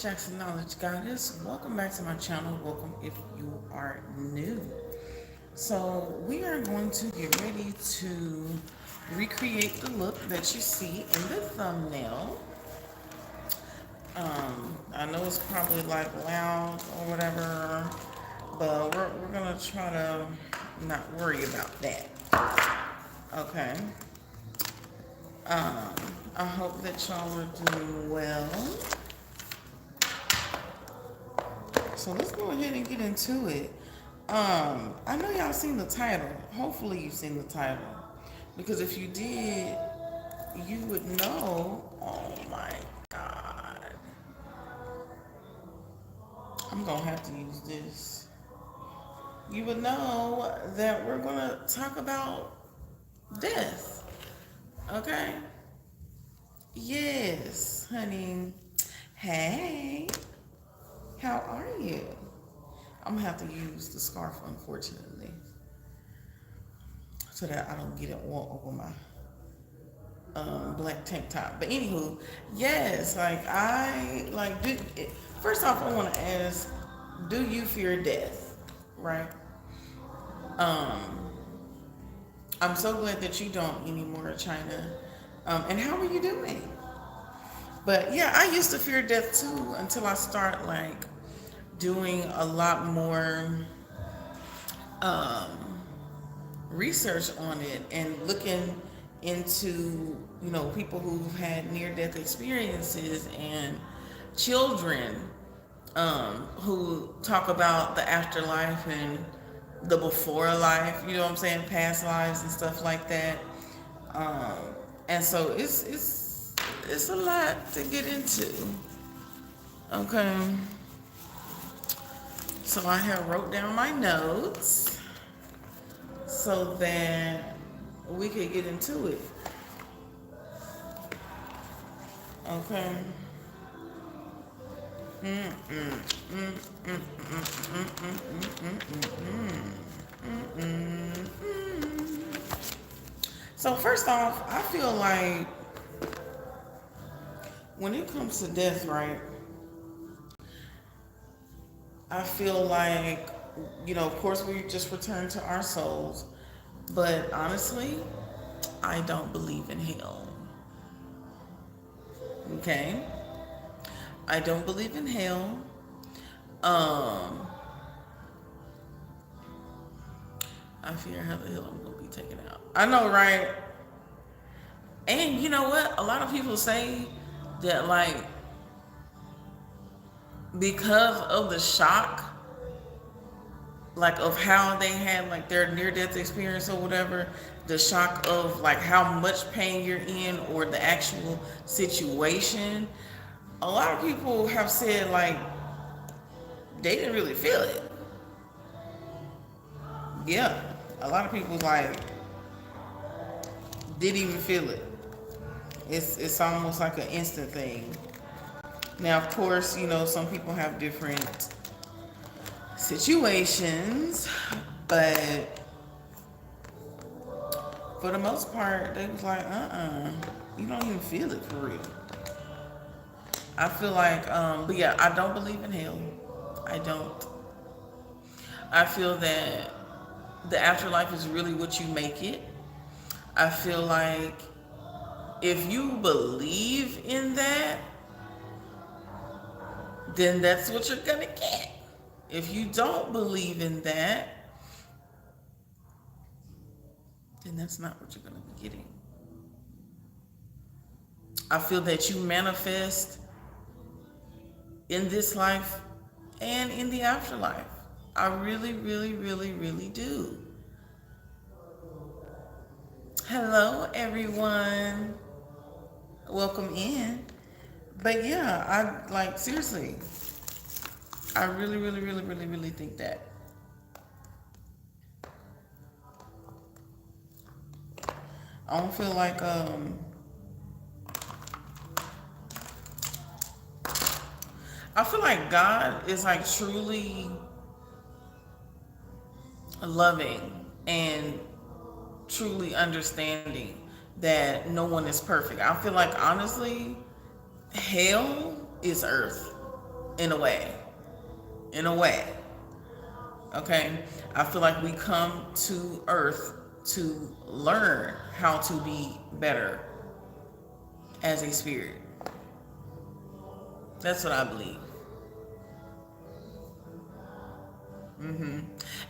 Jackson Knowledge Goddess. Welcome back to my channel. Welcome if you are new. So we are going to get ready to recreate the look that you see in the thumbnail. I know it's probably like loud or whatever, but we're gonna try to not worry about that. Okay. I hope that y'all are doing well. So let's go ahead and get into it. I know y'all seen the title. Hopefully you've seen the title. Because if you did, you would know. Oh my God. I'm going to have to use this. You would know that we're going to talk about death. Okay? Yes, honey. Hey. How are you? I'm going to have to use the scarf, unfortunately, so that I don't get it all over my black tank top. But anywho, yes, first off, I want to ask, do you fear death? Right? I'm so glad that you don't anymore, China. And how are you doing? But yeah, I used to fear death too until I start doing a lot more research on it and looking into, people who've had near-death experiences and children who talk about the afterlife and the before life, you know what I'm saying, past lives and stuff like that. And so it's a lot to get into. Okay. So I have wrote down my notes so that we could get into it. Okay. So first off, I feel like when it comes to death, right? I feel like, of course we just return to our souls, but honestly, I don't believe in hell. Okay? I don't believe in hell. I fear how the hell I'm gonna be taken out. I know, right? And you know what? A lot of people say that because of the shock, of how they had their near-death experience or whatever, the shock of how much pain you're in or the actual situation, a lot of people have said they didn't really feel it. Yeah, a lot of people didn't even feel it. It's almost like an instant thing. Now, of course, some people have different situations, but for the most part, they was you don't even feel it for real. I feel but yeah, I don't believe in hell. I don't. I feel that the afterlife is really what you make it. I feel like if you believe in that, then that's what you're gonna get. If you don't believe in that, then that's not what you're gonna be getting. I feel that you manifest in this life and in the afterlife. I really, really, really, really do. Hello, everyone. Welcome in. But yeah, I seriously, I really, really, really, really, really think that. I don't feel I feel like God is truly loving and truly understanding that no one is perfect. I feel honestly, hell is earth. in a way. In a way. Okay? I feel like we come to Earth to learn how to be better as a spirit. That's what I believe.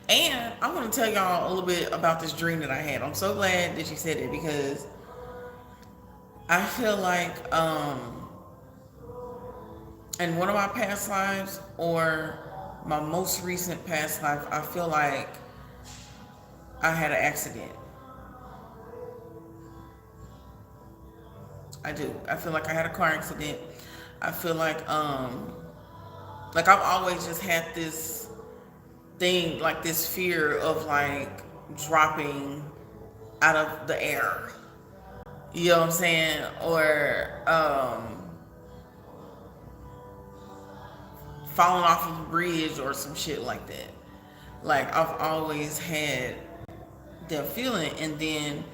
And I want to tell y'all a little bit about this dream that I had. I'm so glad that you said it, because I feel like in one of my past lives, or my most recent past life, I feel like I had an accident. I do. I feel like I had a car accident. I feel like I've always just had this thing, like this fear of like dropping out of the air. You know what I'm saying? Or falling off of a bridge or some shit like that. Like, I've always had that feeling. And then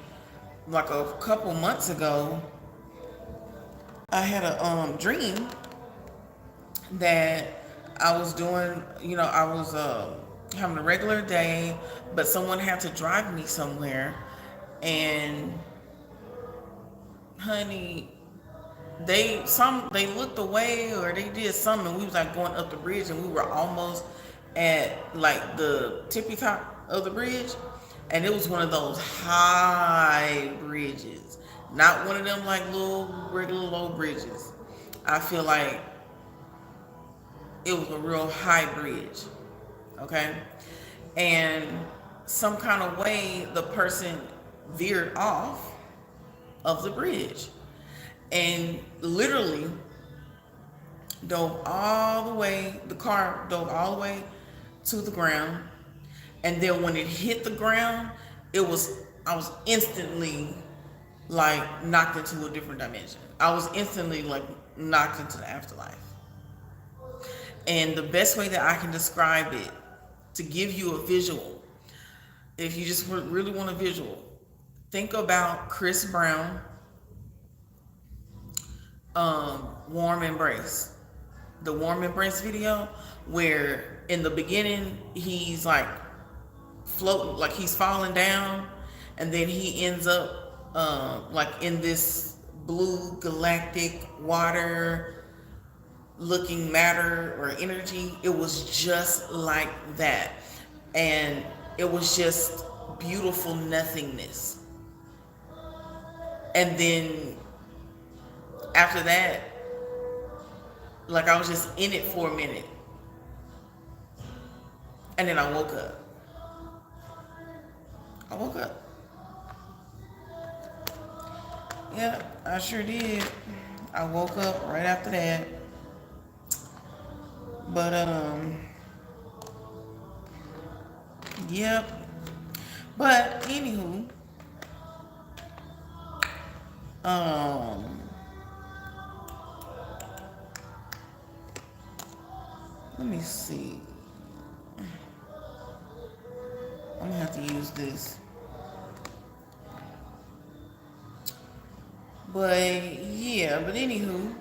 like a couple months ago, I had a dream that I was doing, I was having a regular day, but someone had to drive me somewhere. And honey, they looked away, or they did something, and we was like going up the bridge, and we were almost at like the tippy top of the bridge. And it was one of those high bridges, not one of them like little regular low bridges. I feel like it was a real high bridge. Okay. And some kind of way the person veered off of the bridge and literally the car dove all the way to the ground. And then when it hit the ground, I was instantly like knocked into a different dimension. I was instantly like knocked into the afterlife. And the best way that I can describe it, to give you a visual, if you just really want a visual, think about Chris Brown, Warm Embrace. The Warm Embrace video, where in the beginning he's like floating, like he's falling down, and then he ends up like in this blue galactic water looking matter or energy. It was just like that. And it was just beautiful nothingness. And then after that, like I was just in it for a minute. And then I woke up. Yeah, I sure did. I woke up right after that. But yep. But anywho, let me see. I'm gonna have to use this. But anywho,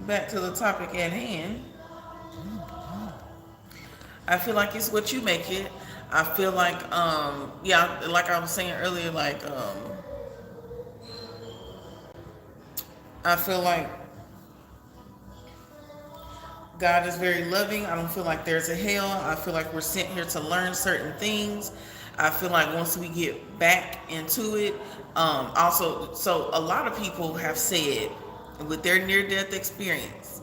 back to the topic at hand. I feel like it's what you make it. I feel like, like I was saying earlier, like, I feel like God is very loving. I don't feel like there's a hell. I feel like we're sent here to learn certain things. I feel like once we get back into it, so a lot of people have said with their near-death experience,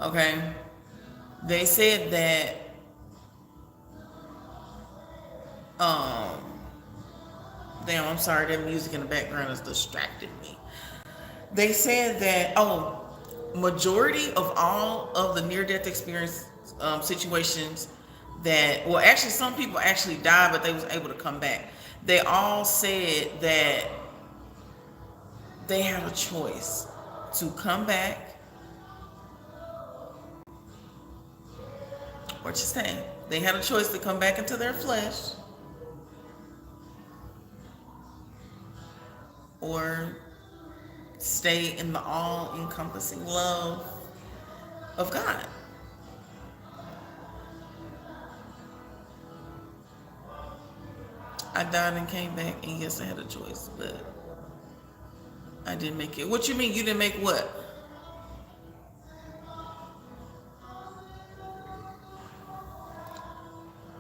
okay, they said that damn, I'm sorry, that music in the background has distracted me. They said that majority of all of the near-death experience situations that, well, actually some people actually died, but they was able to come back. They all said that they have a choice to come back or to stay. They had a choice to come back into their flesh or stay in the all-encompassing love of God. I died and came back, and yes, I had a choice, but I didn't make it. What you mean you didn't make what?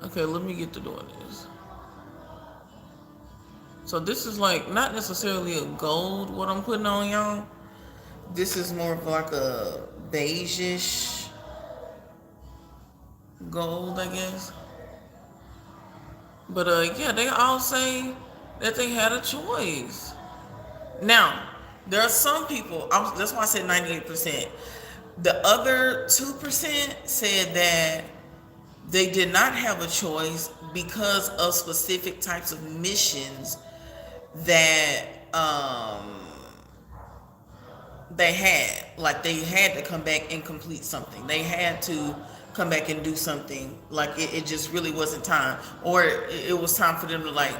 Okay, let me get to doing this. So this is like not necessarily a gold what I'm putting on y'all. This is more of like a beigeish gold, I guess. But yeah, they all say that they had a choice. Now, there are some people, that's why I said 98%. The other 2% said that they did not have a choice because of specific types of missions that they had. Like they had to come back and complete something. They had to come back and do something. Like it just really wasn't time. Or it was time for them to like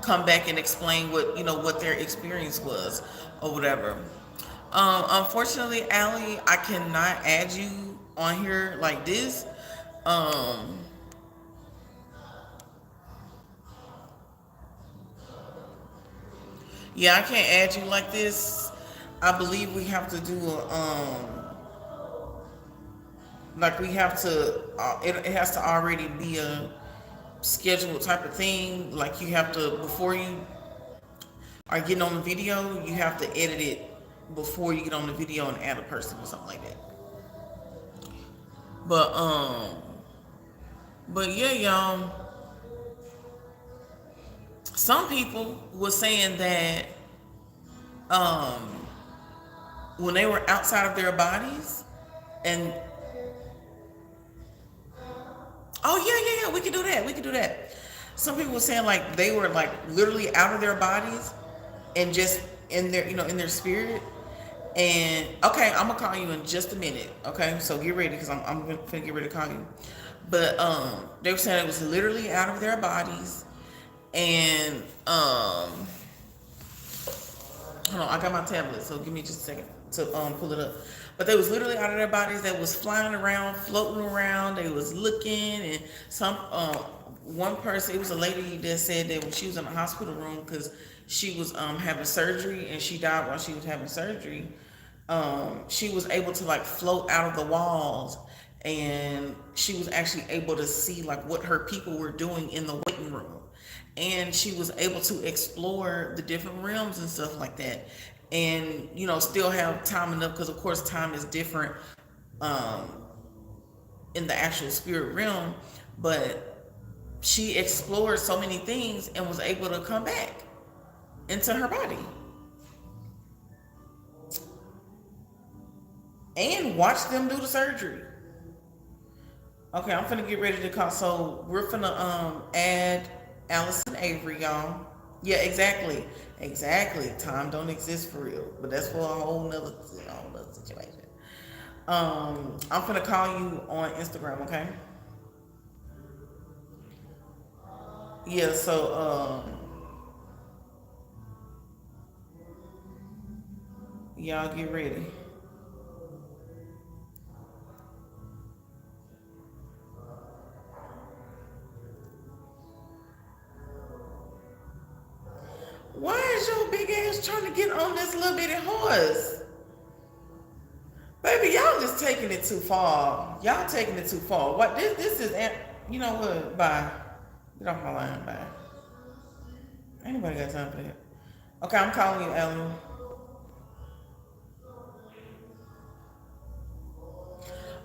come back and explain what, you know, what their experience was or whatever. Unfortunately, Allie, I cannot add you on here like this. Um, yeah, I can't add you like this. I believe we have to do like we have to, it has to already be a scheduled type of thing. Like you have to, before you are getting on the video, you have to edit it before you get on the video and add a person or something like that. But but yeah, y'all. Some people were saying that um when they were outside of their bodies, and oh yeah, we could do that. We could do that. Some people were saying like they were like literally out of their bodies and just in their, you know, in their spirit. And okay, I'm gonna call you in just a minute. Okay, so get ready because I'm gonna get ready to call you. But they were saying it was literally out of their bodies, and hold on, I got my tablet, so give me just a second to pull it up. But they was literally out of their bodies. They was flying around, floating around. They was looking, and some one person, it was a lady that said that when she was in the hospital room because she was having surgery and she died while she was having surgery. She was able to like float out of the walls, and she was actually able to see like what her people were doing in the waiting room, and she was able to explore the different realms and stuff like that, and you know still have time enough because of course time is different um in the actual spirit realm, but she explored so many things and was able to come back into her body and watch them do the surgery. Okay, I'm finna get ready to call. So we're finna add Allison Avery, y'all. Yeah, exactly. Exactly. Time don't exist for real. But that's for a whole nother, situation. I'm finna call you on Instagram, okay? Yeah, so y'all get ready. Why is your big ass trying to get on this little bitty horse? Baby, y'all just taking it too far. Y'all taking it too far. What this is, you know what? Bye. Get off my line. Bye. Anybody got time for that? Okay, I'm calling you, Ellen.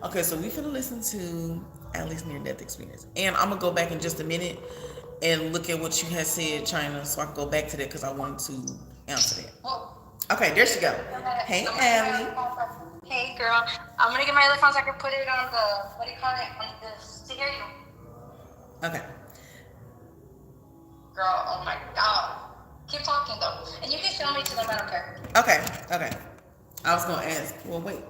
Okay, so we finna listen to Allie's near-death experience, and I'm gonna go back in just a minute and look at what you had said, China, so I can go back to that because I wanted to answer that. Okay, there she go. Hey, Allie. Hey, girl. I'm gonna get my earphones so I can put it on the, what do you call it? On the to hear you. Okay. Girl, oh my god. Keep talking though. And you can show me to them, I don't care. Okay. I was gonna ask. Well, wait.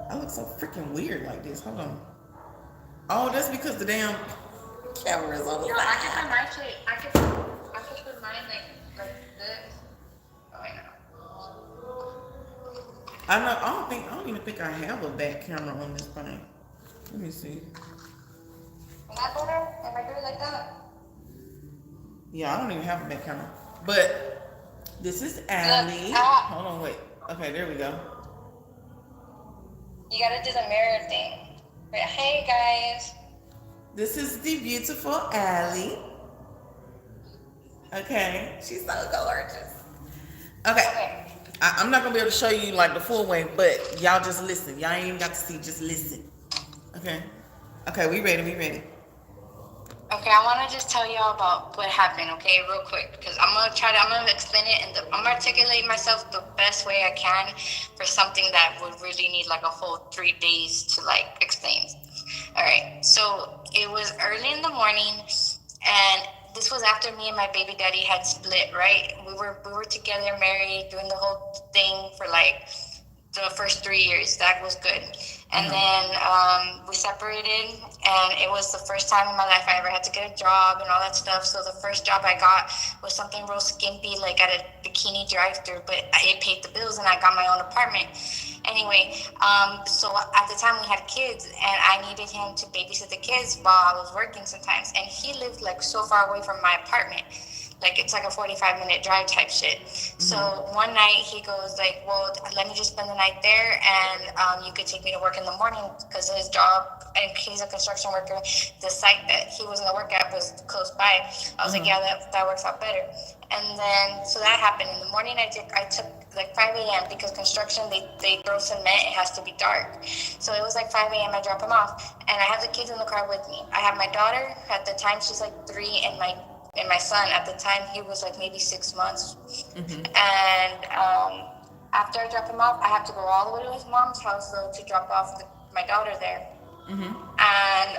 I look so freaking weird like this. Hold on. Oh, that's because the damn camera is on the side. I can put my shit. I can put mine like this. Oh, I know. I know. I don't even think I have a back camera on this thing. Let me see. Is that better if I do it like that? Yeah, I don't even have a back camera. But this is Look, Allie. ah, Hold on, wait. Okay, there we go. you gotta do the mirror thing. But hey guys. This is the beautiful Allie. Okay, she's so gorgeous. Okay, Okay. I'm not gonna be able to show you like the full way, but y'all just listen. Y'all ain't even got to see. Just listen. Okay. Okay, we ready. We ready. Okay, I want to just tell y'all about what happened, okay, real quick, because I'm gonna explain it, and I'm gonna articulate myself the best way I can for something that would really need like a whole 3 days to like explain. All right, so it was early in the morning, and this was after me and my baby daddy had split, right? We were together, married, doing the whole thing for like the first 3 years. That was good. And then we separated, and it was the first time in my life I ever had to get a job and all that stuff. So the first job I got was something real skimpy, like at a bikini drive-through, but it paid the bills, and I got my own apartment. Anyway, so at the time we had kids, and I needed him to babysit the kids while I was working sometimes. And he lived like so far away from my apartment. Like it's like a 45-minute drive type shit. So one night he goes like, well, let me just spend the night there, and you could take me to work in the morning, because his job, and he's a construction worker, the site that he was going to work at was close by. I was like, yeah, that works out better. And then so that happened. In the morning I took like 5 a.m. because construction, they throw cement, it has to be dark. So it was like 5 a.m. I drop him off, and I have the kids in the car with me. I have my daughter at the time, she's like 3, and my son at the time, he was like maybe 6 months. And after I drop him off, I have to go all the way to his mom's house though to drop off my daughter there. And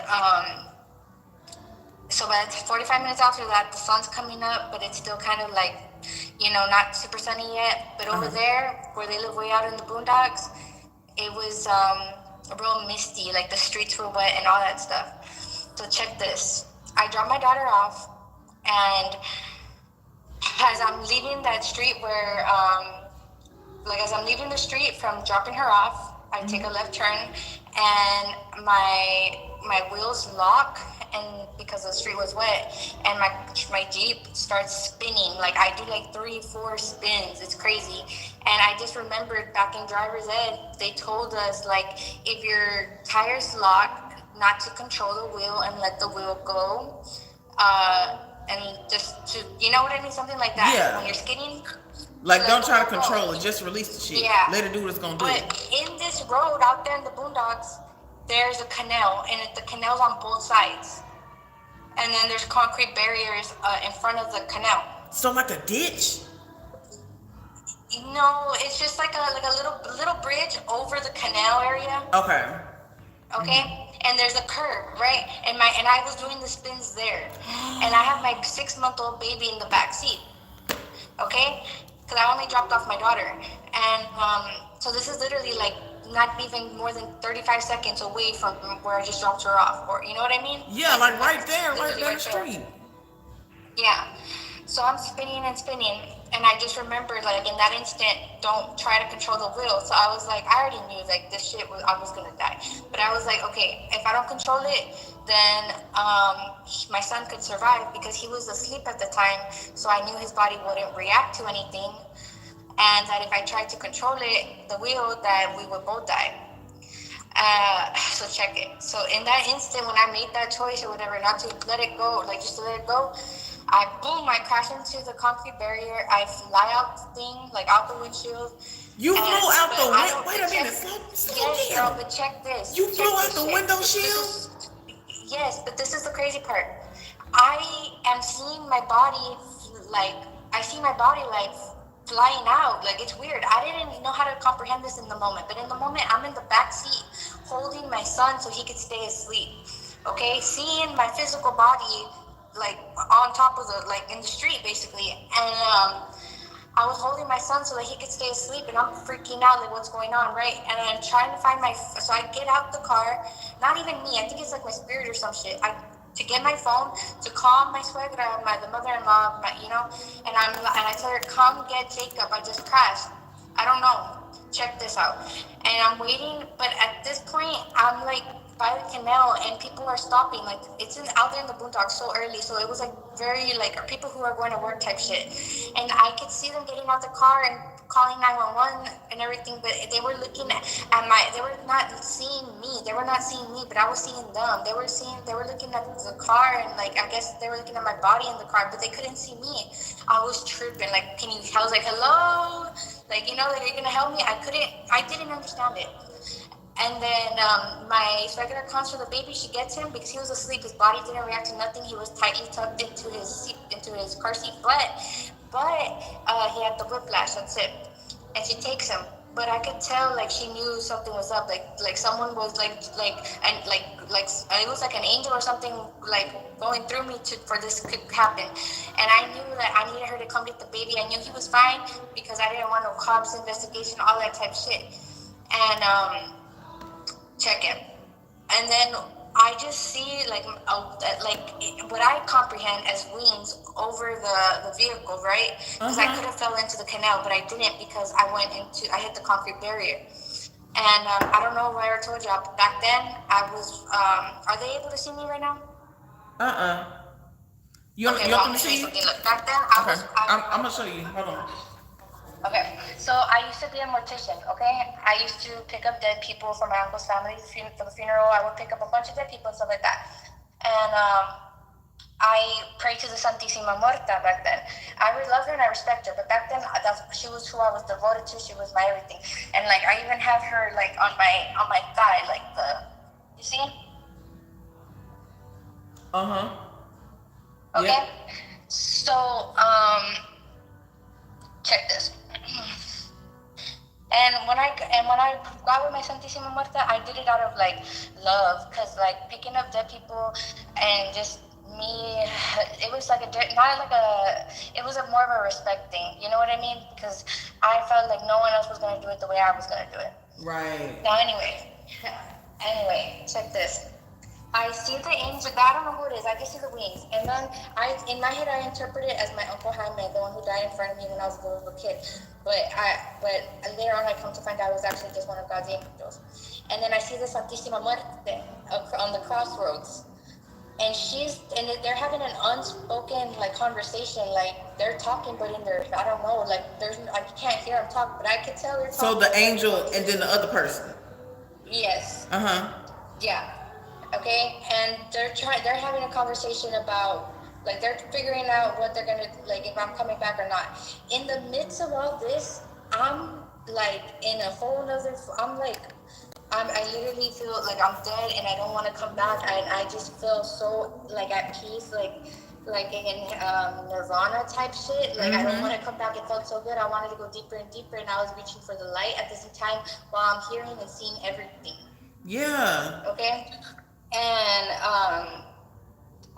so about 45 minutes after that, the sun's coming up, but it's still kind of like, not super sunny yet. But over there, where they live way out in the boondocks, it was real misty, like the streets were wet and all that stuff. So check this. I dropped my daughter off, and as I'm leaving that street as I'm leaving the street from dropping her off, I take a left turn, and my wheels lock, and because the street was wet, and my Jeep starts spinning. Like I do like 3-4 spins. It's crazy. And I just remembered back in driver's ed, they told us like if your tires lock, not to control the wheel and let the wheel go. And just to, you know what I mean? Something like that. Yeah. When you're skidding, Like, don't try to control it. Just release the shit. Yeah. Let it do what it's gonna do. But in this road out there in the boondocks, there's a canal, and the canal's on both sides. And then there's concrete barriers in front of the canal. So like a ditch? No, it's just like a little bridge over the canal area. Okay. Okay, and there's a curb, right? And I was doing the spins there, and I have my 6-month-old baby in the back seat. Okay, because I only dropped off my daughter, and so this is literally like not even more than 35 seconds away from where I just dropped her off, or you know what I mean? Yeah, like right there, right down the street. Yeah. So I'm spinning and spinning, and I just remembered, like, in that instant, don't try to control the wheel. So I was like, I already knew, like, I was gonna die. But I was like, okay, if I don't control it, then my son could survive, because he was asleep at the time, so I knew his body wouldn't react to anything, and that if I tried to control it, the wheel, that we would both die. So check it. So in that instant, when I made that choice or whatever, not to let it go, like just to let it go, I crash into the concrete barrier. I fly out the thing, like out the windshield. You flew out the window? Wait a minute, slow Yes, down. girl, but check this. You flew out the window shield? Yes, but this is the crazy part. I am seeing my body, I see my body like flying out. Like, it's weird. I didn't know how to comprehend this in the moment, but in the moment, I'm in the back seat holding my son so he could stay asleep. Okay, seeing my physical body like on top of in the street basically, and I was holding my son so that he could stay asleep, and I'm freaking out, like, what's going on, right? And I'm trying to find so I get out the car, not even me, I think it's like my spirit or some shit. To get my phone to call my suegra, the mother-in-law, and I tell her, come get Jacob, I just crashed. I don't know. check this out. And I'm waiting, but at this point, I'm like by the canal, and people are stopping. Like it's out there in the boondocks so early, so it was like very like people who are going to work type shit. And I could see them getting out the car and calling 911 and everything, but they were looking at my. They were not seeing me. They were not seeing me, but I was seeing them. They were looking at the car, and like I guess they were looking at my body in the car, but they couldn't see me. I was tripping. Like, can you? I was like, hello. Like, like, are you gonna help me? I didn't understand it. And then my regular comes for the baby. She gets him because he was asleep. His body didn't react to nothing. He was tightly tucked into his seat, into his car seat. But he had the whiplash. That's it. And she takes him. But I could tell like she knew something was up. Like someone was like it was like an angel or something like going through me for this could happen. And I knew that I needed her to come get the baby. I knew he was fine because I didn't want no cops investigation, all that type shit. And check it. And then I just see like what I comprehend as wings over the vehicle, right? Because I could have fell into the canal, but I didn't because I hit the concrete barrier. And I don't know if I ever told you, back then I was, are they able to see me right now? You Okay, you well, want I'm them gonna to show you see you? something. Look, back then Okay. I'm gonna show you. Hold on. Okay, so I used to be a mortician, okay? I used to pick up dead people from my uncle's family for the funeral. I would pick up a bunch of dead people and stuff like that. And I prayed to the Santísima Muerta back then. I really love her and I respect her, but back then she was who I was devoted to. She was my everything, and like I even have her like on my thigh, like you see? Okay. Yep. So check this. And when I got with my Santísima Muerta, I did it out of like love, cause like picking up dead people and just me, it was like it was a more of a respect thing. You know what I mean? Because I felt like no one else was gonna do it the way I was gonna do it. Right. Now anyway, check this. I see the angel. I don't know who it is. I just see the wings, and then in my head, I interpret it as my uncle Jaime, the one who died in front of me when I was a little kid. But later on, I come to find out it was actually just one of God's angels. And then I see the Santísima Muerte on the crossroads, and they're having an unspoken like conversation, like they're talking, but in their, I don't know, like I can't hear them talk, but I could tell they're So talking. the angel and then the other person. Yes. Uh huh. Yeah. Okay. And they're having a conversation about like they're figuring out what they're gonna like if I'm coming back or not. In the midst of all this, I'm like in a whole nother. I literally feel like I'm dead and I don't want to come back. And I just feel so like at peace, like in Nirvana type shit. Like I don't want to come back. It felt so good. I wanted to go deeper and deeper, and I was reaching for the light at the same time while I'm hearing and seeing everything. Yeah. Okay. And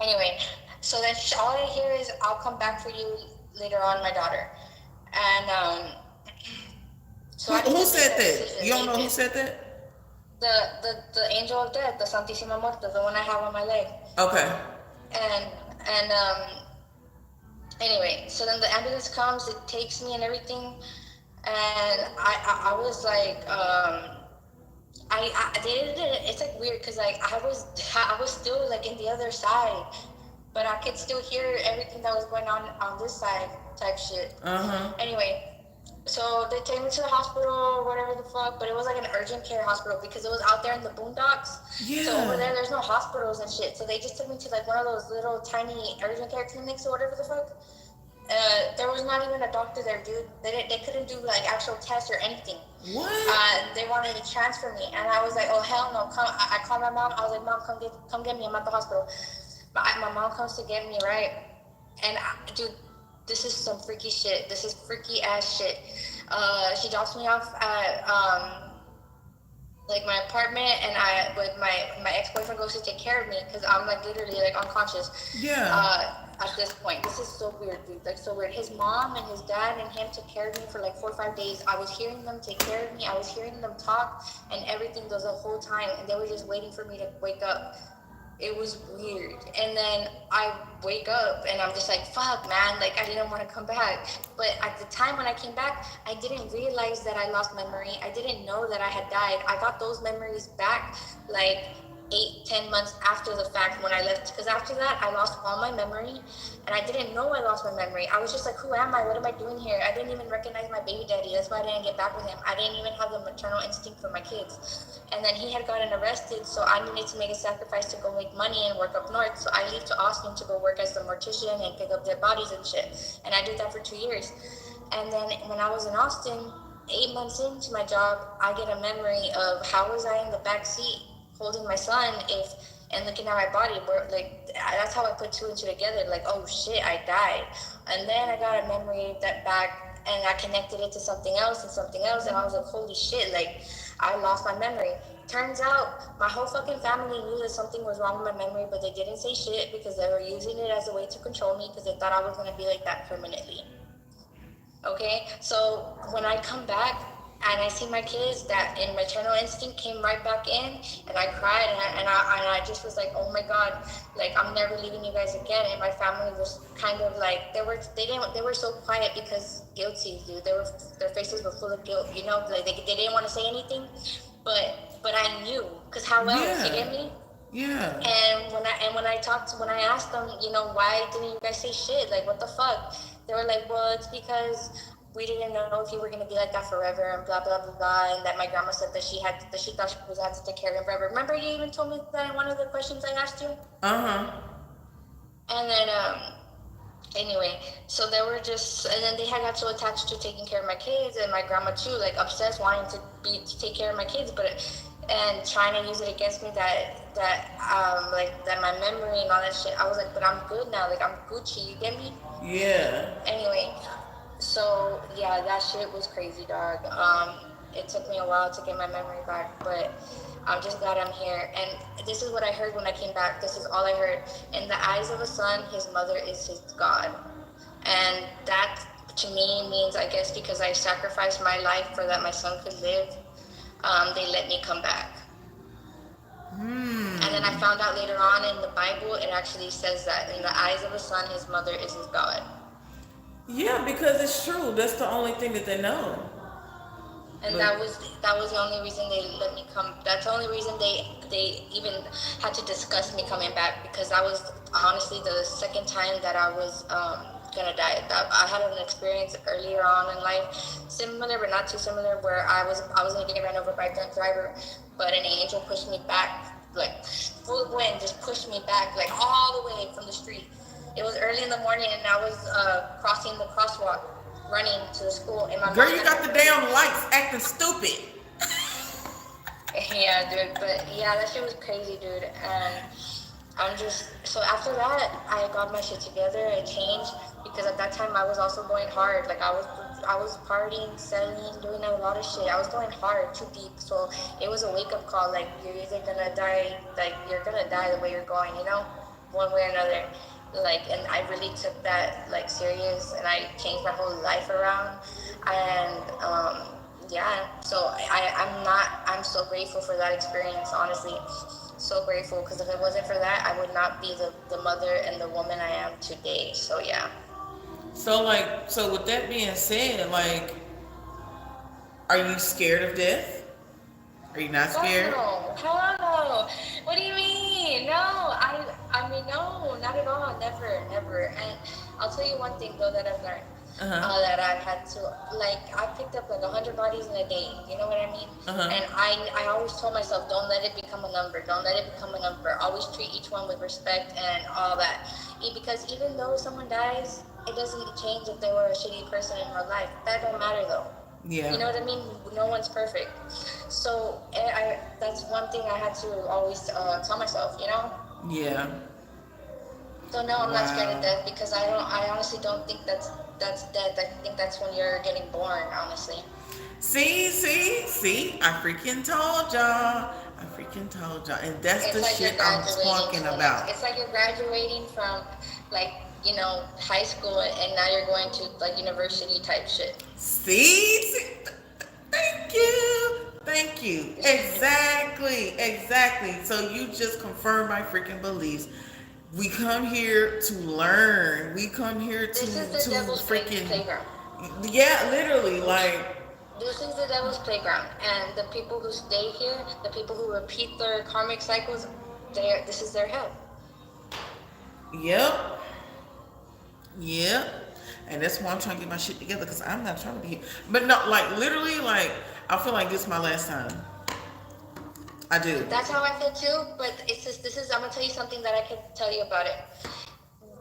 anyway, so then all I hear is I'll come back for you later on, my daughter. And so I just Who made said that that? You decision. don't know who said that? The angel of death, the Santísima Muerte, the one I have on my leg. Okay. And and anyway, so then the ambulance comes, it takes me and everything, and I was like it's like weird because like I was still like in the other side, but I could still hear everything that was going on this side type shit. Anyway, so they take me to the hospital, whatever the fuck, but it was like an urgent care hospital because it was out there in the boondocks. Yeah. So over there's no hospitals and shit. So they just took me to like one of those little tiny urgent care clinics or whatever the fuck. There was not even a doctor there, dude. They couldn't do like actual tests or anything. What? They wanted to transfer me, and I was like, oh hell no! Come! I called my mom. I was like, mom, come get me. I'm at the hospital. My mom comes to get me, right? And dude, this is some freaky shit. This is freaky ass shit. She drops me off at like my apartment, and with my ex-boyfriend goes to take care of me because I'm like literally like unconscious. Yeah. At this point, this is so weird, dude. Like so weird. His mom and his dad and him took care of me for like 4 or 5 days. I was hearing them take care of me. I was hearing them talk and everything the whole time, and they were just waiting for me to wake up. It was weird. And then I wake up and I'm just like, fuck, man, like I didn't want to come back. But at the time when I came back, I didn't realize that I lost memory. I didn't know that I had died. I got those memories back like 8, 10 months after the fact when I left. Because after that, I lost all my memory and I didn't know I lost my memory. I was just like, who am I? What am I doing here? I didn't even recognize my baby daddy. That's why I didn't get back with him. I didn't even have the maternal instinct for my kids. And then he had gotten arrested, so I needed to make a sacrifice to go make money and work up north. So I leave to Austin to go work as the mortician and pick up dead bodies and shit. And I did that for 2 years. And then when I was in Austin, 8 months into my job, I get a memory of how was I in the back seat holding my son if and looking at my body. Where like that's how I put two and two together. Like, oh shit, I died. And then I got a memory that back and I connected it to something else and something else, and I was like, holy shit, like I lost my memory. Turns out my whole fucking family knew that something was wrong with my memory, but they didn't say shit because they were using it as a way to control me because they thought I was gonna be like that permanently. Okay, so when I come back and I see my kids, that in maternal instinct came right back in, and I cried, and I just was like, oh my god, like I'm never leaving you guys again. And my family was kind of like they were so quiet because guilty, dude. Their faces were full of guilt, you know, like they didn't want to say anything, but I knew, cause how else, you Yeah. get me? Yeah. And when I asked them, you know, why didn't you guys say shit? Like, what the fuck? They were like, well, it's because we didn't know if you were gonna be like that forever and blah blah blah blah. And that my grandma said that she thought she was had to take care of him forever. Remember, you even told me that in one of the questions I asked you. Uh-huh. And then anyway, so they were just, and then they had got so attached to taking care of my kids and my grandma too, like obsessed wanting to take care of my kids, but and trying to use it against me that like that my memory and all that shit. I was like, but I'm good now, like I'm Gucci, you get me? Yeah. Anyway, so yeah, that shit was crazy, dog. It took me a while to get my memory back, but I'm just glad I'm here. And this is what I heard when I came back. This is all I heard. In the eyes of a son, his mother is his God. And that to me means, I guess, because I sacrificed my life for that my son could live, they let me come back. And then I found out later on in the Bible, it actually says that in the eyes of a son, his mother is his God. Yeah, because it's true. That's the only thing that they know. And But that was the only reason they let me come. That's the only reason they even had to discuss me coming back, because that was honestly the second time that I was gonna die. I had an experience earlier on in life, similar but not too similar, where I was gonna get ran over by a drunk driver, but an angel pushed me back, like full of wind, just pushed me back like all the way from the street. It was early in the morning, and I was crossing the crosswalk, running to the school, and my girl, mom you had to got the pull me. damn lights acting stupid. Yeah, dude. But yeah, that shit was crazy, dude. And I'm just so after that, I got my shit together. It changed because at that time I was also going hard. Like I was partying, selling, doing a lot of shit. I was going hard, too deep. So it was a wake up call. Like you're either gonna die, like you're gonna die the way you're going, you know, one way or another. Like, and I really took that like serious, and I changed my whole life around. And yeah, so I'm so grateful for that experience, honestly. So grateful, because if it wasn't for that, I would not be the mother and the woman I am today. So yeah. So with that being said, like, are you scared of death? Are you not Fuck scared? no. Hell no. What do you mean? No. I mean no, not at all. Never, never. And I'll tell you one thing though that I've learned. Uh-huh. That I've had to, like, I picked up like 100 bodies in a day. You know what I mean? Uh-huh. And I always told myself, don't let it become a number. Don't let it become a number. Always treat each one with respect and all that. Because even though someone dies, it doesn't change if they were a shitty person in real life. That don't matter though. You Yeah. know what I mean? No one's perfect. So that's one thing I had to always tell myself, you know? Yeah. So no, I'm not scared of Wow. death because I honestly don't think that's death. I think that's when you're getting born, honestly. See, I freaking told y'all. I freaking told y'all. And that's It's the like you're shit I'm graduating talking to the next. about. It's like you're graduating from like, you know, high school, and now you're going to like university type shit. See? Thank you. Thank you. Exactly. Exactly. So you just confirmed my freaking beliefs. We come here to learn. We come here This is to the devil's freaking, playground. yeah, literally, like, This is the devil's playground, and the people who stay here, the people who repeat their karmic cycles, this is their hell. yep, yep. And that's why I'm trying to get my shit together because I'm not trying to be here. But no, like literally, like I feel like this is my last time. I do. That's how I feel too, but it's just, this is, I'm gonna tell you something that I can tell you about it.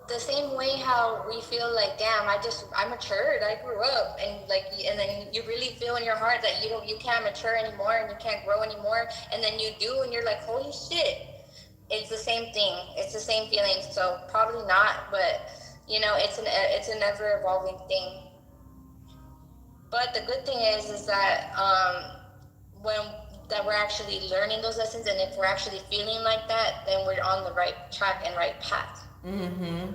The same way how we feel like, damn, I matured, I grew up, and like, and then you really feel in your heart that you can't mature anymore and you can't grow anymore, and then you do, and you're like, holy shit. It's the same thing. It's the same feeling. So probably not, but it's an ever evolving thing. But the good thing is that when that we're actually learning those lessons, and if we're actually feeling like that, then we're on the right track and right path. Mm-hmm.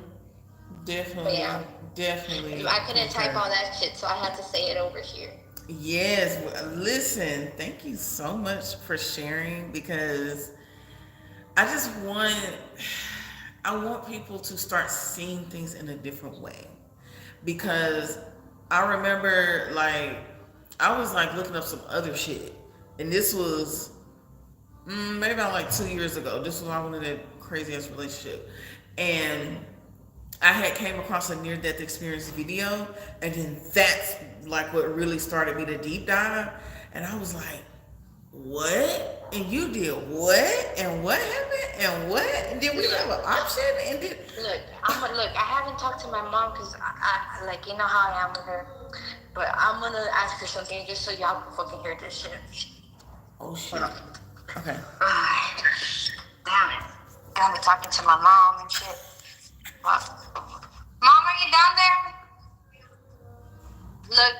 But Definitely. yeah, Definitely. I couldn't type all that shit, so I had to say it over here. Yes. Listen, thank you so much for sharing because I just want I want people to start seeing things in a different way. Because I remember like I was like looking up some other shit. And this was maybe about like 2 years ago. This was when I was in that crazy ass relationship. And I had came across a near death experience video, and then that's like what really started me to deep dive. And I was like, "What? And you did what? And what happened? And what? And did we have an option? And did Look, I haven't talked to my mom because I like, you know how I am with her. But I'm gonna ask her something just so y'all can fucking hear this shit. oh shit? Okay. Damn it. Got me talking to my mom and shit. What? Mom, are you down there? Look,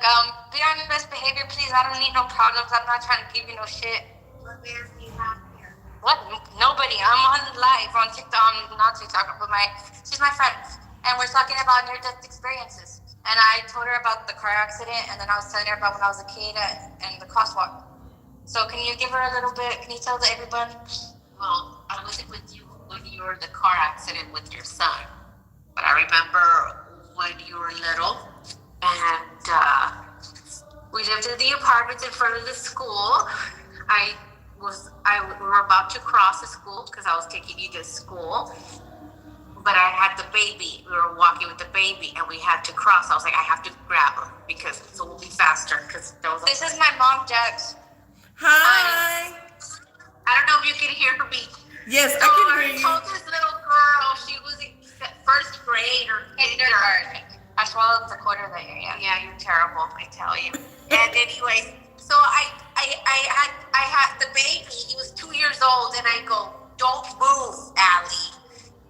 be on your best behavior, please. I don't need no problems. I'm not trying to give you no shit. What man do you have here? What? Nobody. I'm on live on TikTok. Not TikTok, but she's my friend. And we're talking about near-death experiences. And I told her about the car accident, and then I was telling her about when I was a kid and the crosswalk. So can you give her a little bit? Can you tell everybody? Well, I wasn't with you when you were in the car accident with your son. But I remember when you were little, and we lived in the apartments in front of the school. We were about to cross the school because I was taking you to school. But I had the baby. We were walking with the baby, and we had to cross. I was like, I have to grab him because so we'll be faster. This is my mom, Jax. Hi. I don't know if you can hear me. Yes, I can hear I you. told this little girl she was in first grade or kindergarten. I swallowed the quarter that year. Yeah, you're terrible, I tell you. And anyways, so I had the baby. He was 2 years old, and I go, "Don't move, Allie."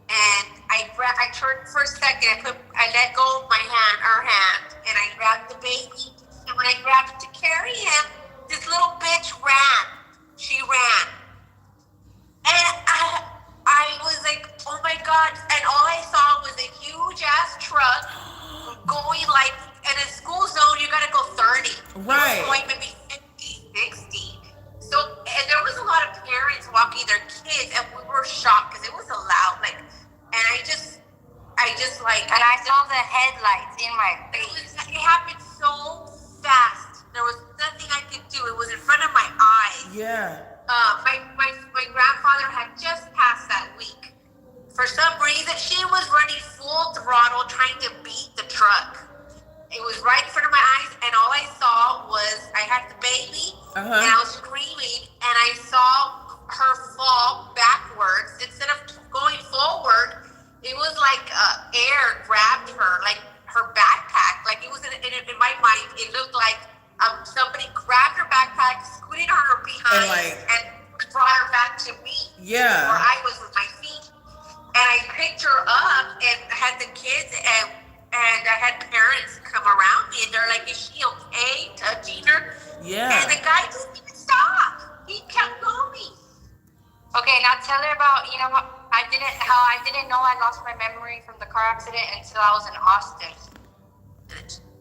And I turned for a second. I let go of her hand, and I grabbed the baby. And when I grabbed it to carry him, this little bitch ran. She ran. And I was like, oh my God. And all I saw was a huge ass truck going like, in a school zone, you gotta go 30. Right. It was going maybe 50, 60. So, and there was a lot of parents walking their kids, and we were shocked because it was loud. Like, and I just like. And I saw the headlights in my face. It happened so fast. There was nothing I could do. It was in front of my eyes. Yeah. My grandfather had just passed that week. For some reason, she was running full throttle trying to beat the truck. It was right in front of my eyes, and all I saw was I had the baby, and I was screaming, and I saw her fall backwards instead of going forward. It was like air grabbed her, like her backpack. Like it was in my mind, it looked like somebody grabbed her backpack, scooted her behind, and brought her back to me. Yeah. Where I was with my feet. And I picked her up and had the kids and I had parents come around me and they're like, is she okay? Touching her. Yeah. And the guy didn't even stop. He kept going. Okay, now tell her about, how I didn't know I lost my memory from the car accident until I was in Austin.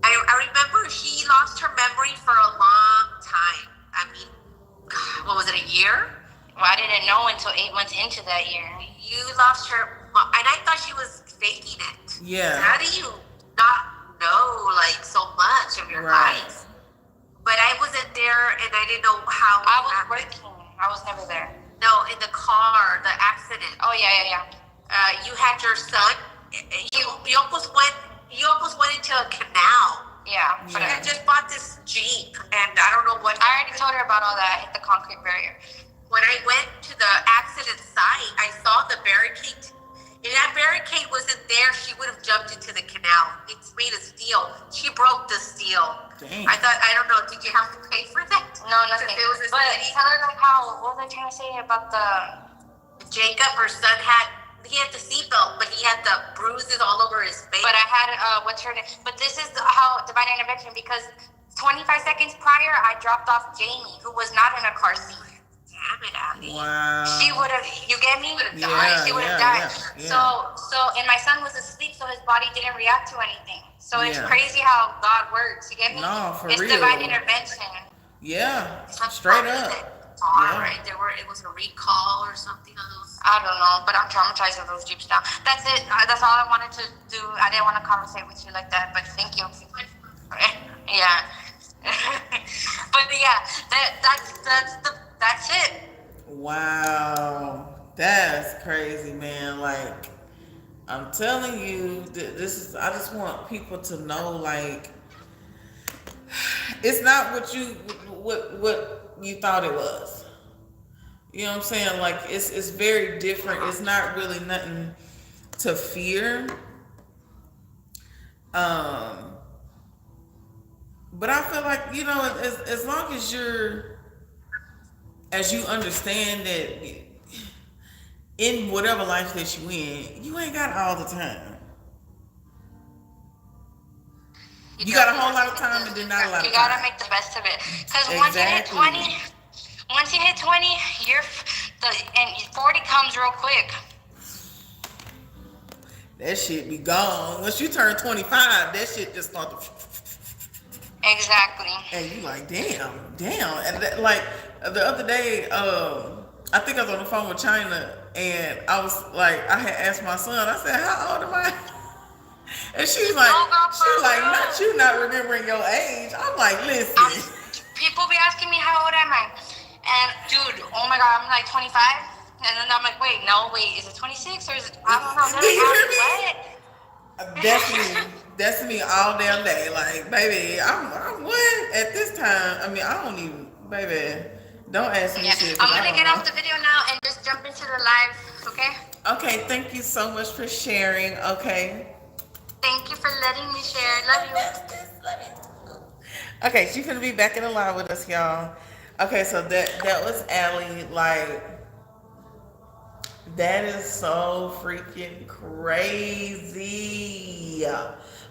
I remember she lost her memory for a long time. I mean, what was it, a year? Well, I didn't know until 8 months into that year. You lost her mom, and I thought she was faking it. Yeah. How do you not know like so much of your Right. life? But I wasn't there, and I didn't know how. I was working. I was never there. No, in the car, the accident. Oh yeah. You had your son. You almost went. You almost went into a canal. Yeah. She But had just bought this Jeep, and I don't know what. I already told her about all that. I hit the concrete barrier. When I went to the accident site, I saw the barricade. If that barricade wasn't there, she would have jumped into the canal. It's made of steel. She broke the steel. Dang. I thought, I don't know, did you have to pay for that? No, nothing. It was a But city. tell her like how. What was I trying to say about the? Jacob, her son, he had the seatbelt, but he had the bruises all over his face. But I had what's her name? But this is how divine intervention, because 25 seconds prior I dropped off Jamie, who was not in a car seat. Damn it, Abby. Wow. She would have. You get me? Yeah, She would have yeah, died. yeah. So, and my son was asleep, so his body didn't react to anything. So it's Yeah. crazy how God works. You get me? No, for it's real. divine intervention. Yeah. Straight up. Car, Yeah. right? It was a recall or something on those. I don't know, but I'm traumatized of those Jeeps now. That's it. That's all I wanted to do. I didn't want to conversate with you like that, but thank you. Yeah. But yeah, that's it. Wow. That's crazy, man. Like, I'm telling you, this is, I just want people to know, like, it's not what you thought it was. You know what I'm saying? Like, it's very different. It's not really nothing to fear. But I feel like, you know, as long as you understand that in whatever life that you in, you ain't got all the time. You got a whole lot of time and then not a lot of time. You gotta make the best of it. Because once you hit 20, and 40 comes real quick. That shit be gone. Once you turn 25, that shit just start to... Exactly. And you like, damn. And like, the other day, I think I was on the phone with China, and I was like, I had asked my son, I said, how old am I? And she was like, not you not remembering your age. I'm like, listen. People be asking me how old am I? And dude, oh my God, I'm like 25. And then I'm like, wait, is it 26 or is it, I don't know. Do you hear me? That's me all damn day. Like, baby, I'm what? At this time, I mean, I don't even, baby, don't ask me shit. I'm going to get off the video now and just jump into the live, okay? Okay, thank you so much for sharing, okay? Thank you for letting me share. Love you. Okay, she's gonna be back in the live with us, y'all. Okay, so that was Allie. Like, that is so freaking crazy.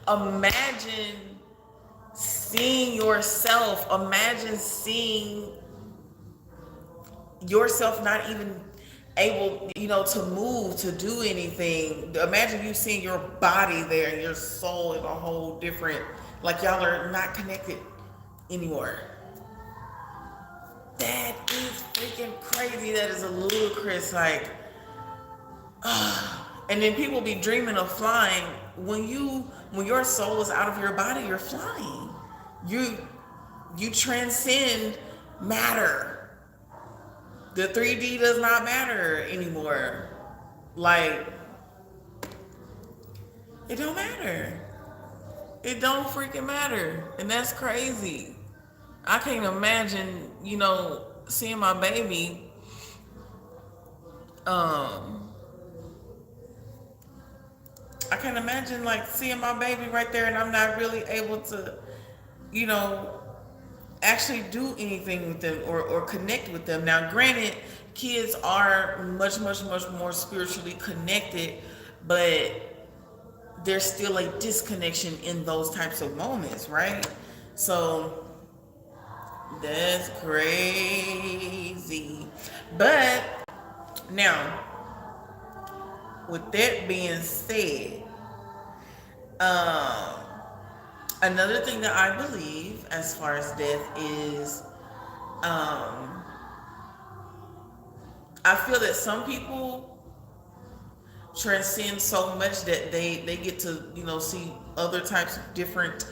Imagine seeing yourself. Imagine seeing yourself not even able, you know, to move, to do anything. Imagine you seeing your body there and your soul in a whole different, like y'all are not connected anymore. That is freaking crazy. That is ludicrous. Like, and then people be dreaming of flying. When your soul is out of your body, you're flying. You transcend matter. The 3D does not matter anymore. Like, it don't matter. It don't freaking matter. And that's crazy. I can't imagine, you know, seeing my baby, I can't imagine like seeing my baby right there and I'm not really able to, you know, actually do anything with them or connect with them. Now, granted, kids are much more spiritually connected, but there's still a disconnection in those types of moments, right? So that's crazy. But now, with that being said, another thing that I believe as far as death is I feel that some people transcend so much that they get to, you know, see other types of different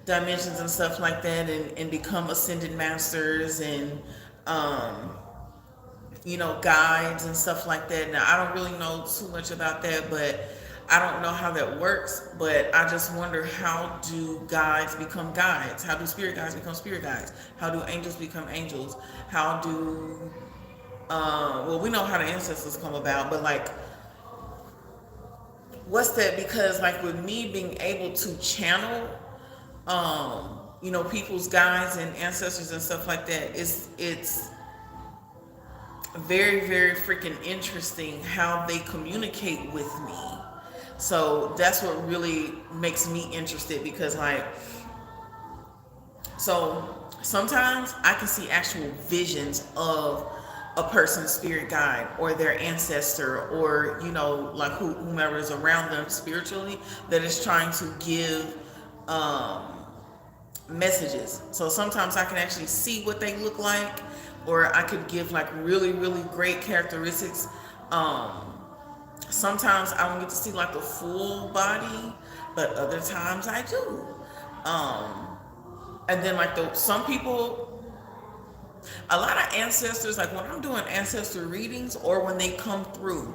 dimensions and stuff like that, and become ascended masters and you know, guides and stuff like that. Now I don't really know too much about that, but I don't know how that works. But I just wonder, how do guides become guides? How do spirit guides become spirit guides? How do angels become angels? How do well, we know how the ancestors come about, but like, what's that? Because like with me being able to channel you know, people's guides and ancestors and stuff like that, it's very, very freaking interesting how they communicate with me. So that's what really makes me interested, because like, so sometimes I can see actual visions of a person's spirit guide or their ancestor, or you know, like whomever is around them spiritually that is trying to give messages. So sometimes I can actually see what they look like, or I could give like really, really great characteristics. Sometimes I don't get to see like the full body, but other times I do. And then like some people, a lot of ancestors, like when I'm doing ancestor readings or when they come through,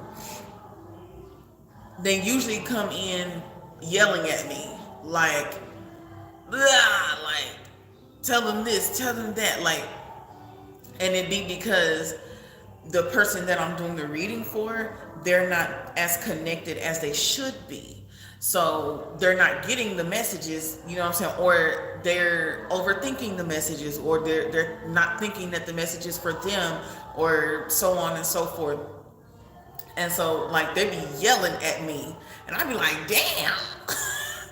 they usually come in yelling at me like, blah, like, tell them this, tell them that, like, and it be because the person that I'm doing the reading for, they're not as connected as they should be. So they're not getting the messages, you know what I'm saying? Or they're overthinking the messages, or they're not thinking that the message is for them, or so on and so forth. And so like they be yelling at me and I be like, damn,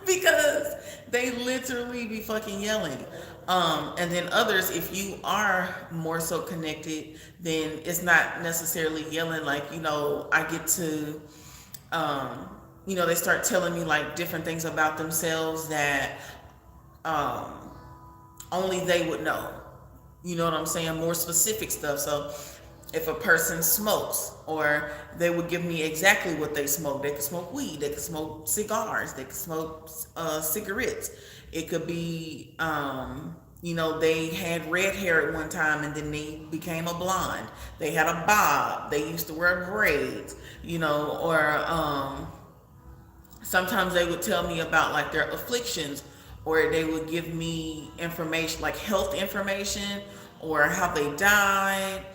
because they literally be fucking yelling. And then others, if you are more so connected, then it's not necessarily yelling. Like, you know, I get to, you know, they start telling me like different things about themselves that only they would know. You know what I'm saying? More specific stuff. So if a person smokes, or they would give me exactly what they smoke. They could smoke weed, they could smoke cigars, they could smoke cigarettes. It could be, you know, they had red hair at one time and then they became a blonde. They had a bob. They used to wear braids, you know, or sometimes they would tell me about like their afflictions, or they would give me information like health information, or how they died,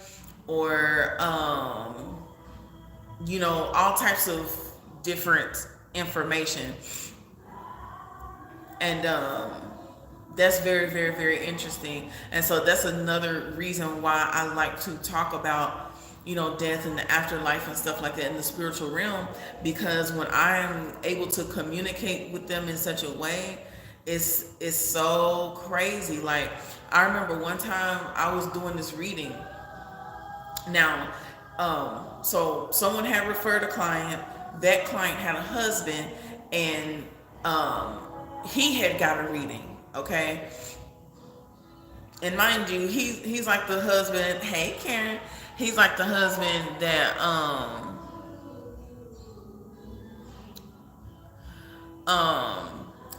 or you know, all types of different information. And that's very, very, very interesting. And so that's another reason why I like to talk about, you know, death and the afterlife and stuff like that in the spiritual realm, because when I'm able to communicate with them in such a way, it's so crazy. Like, I remember one time I was doing this reading. Now, so someone had referred a client. That client had a husband, and he had got a reading. Okay, and mind you, he's like the husband. Hey, Karen, he's like the husband that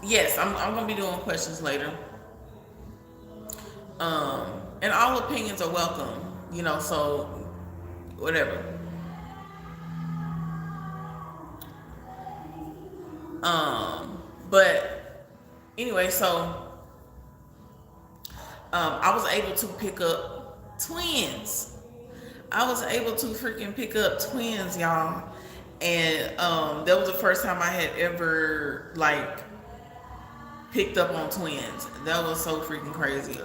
yes, I'm gonna be doing questions later. And all opinions are welcome. You know, so whatever. But anyway, so I was able to pick up twins. I was able to freaking pick up twins, y'all. And that was the first time I had ever like picked up on twins. That was so freaking crazy.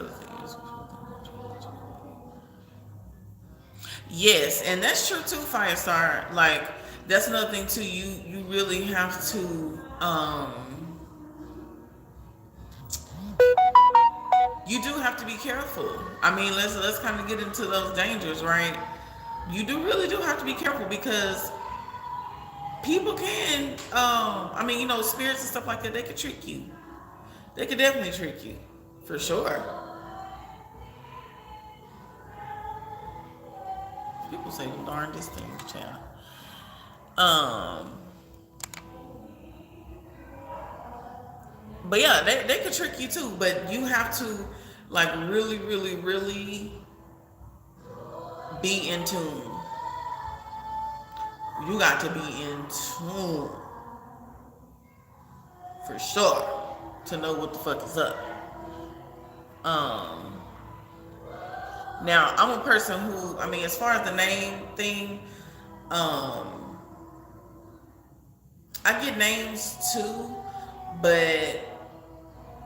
Yes, and that's true too, Firestar. Like, that's another thing too. You really have to you do have to be careful. I mean, let's kind of get into those dangers, right? You really do have to be careful, because people can I mean, you know, spirits and stuff like that, they could trick you. They could definitely trick you, for sure. People say the darndest things, child. Um, but yeah, they could trick you too. But you have to like really, really, really be in tune. You got to be in tune for sure to know what the fuck is up. Um, Now I'm a person who, I mean, as far as the name thing, um, I get names too, but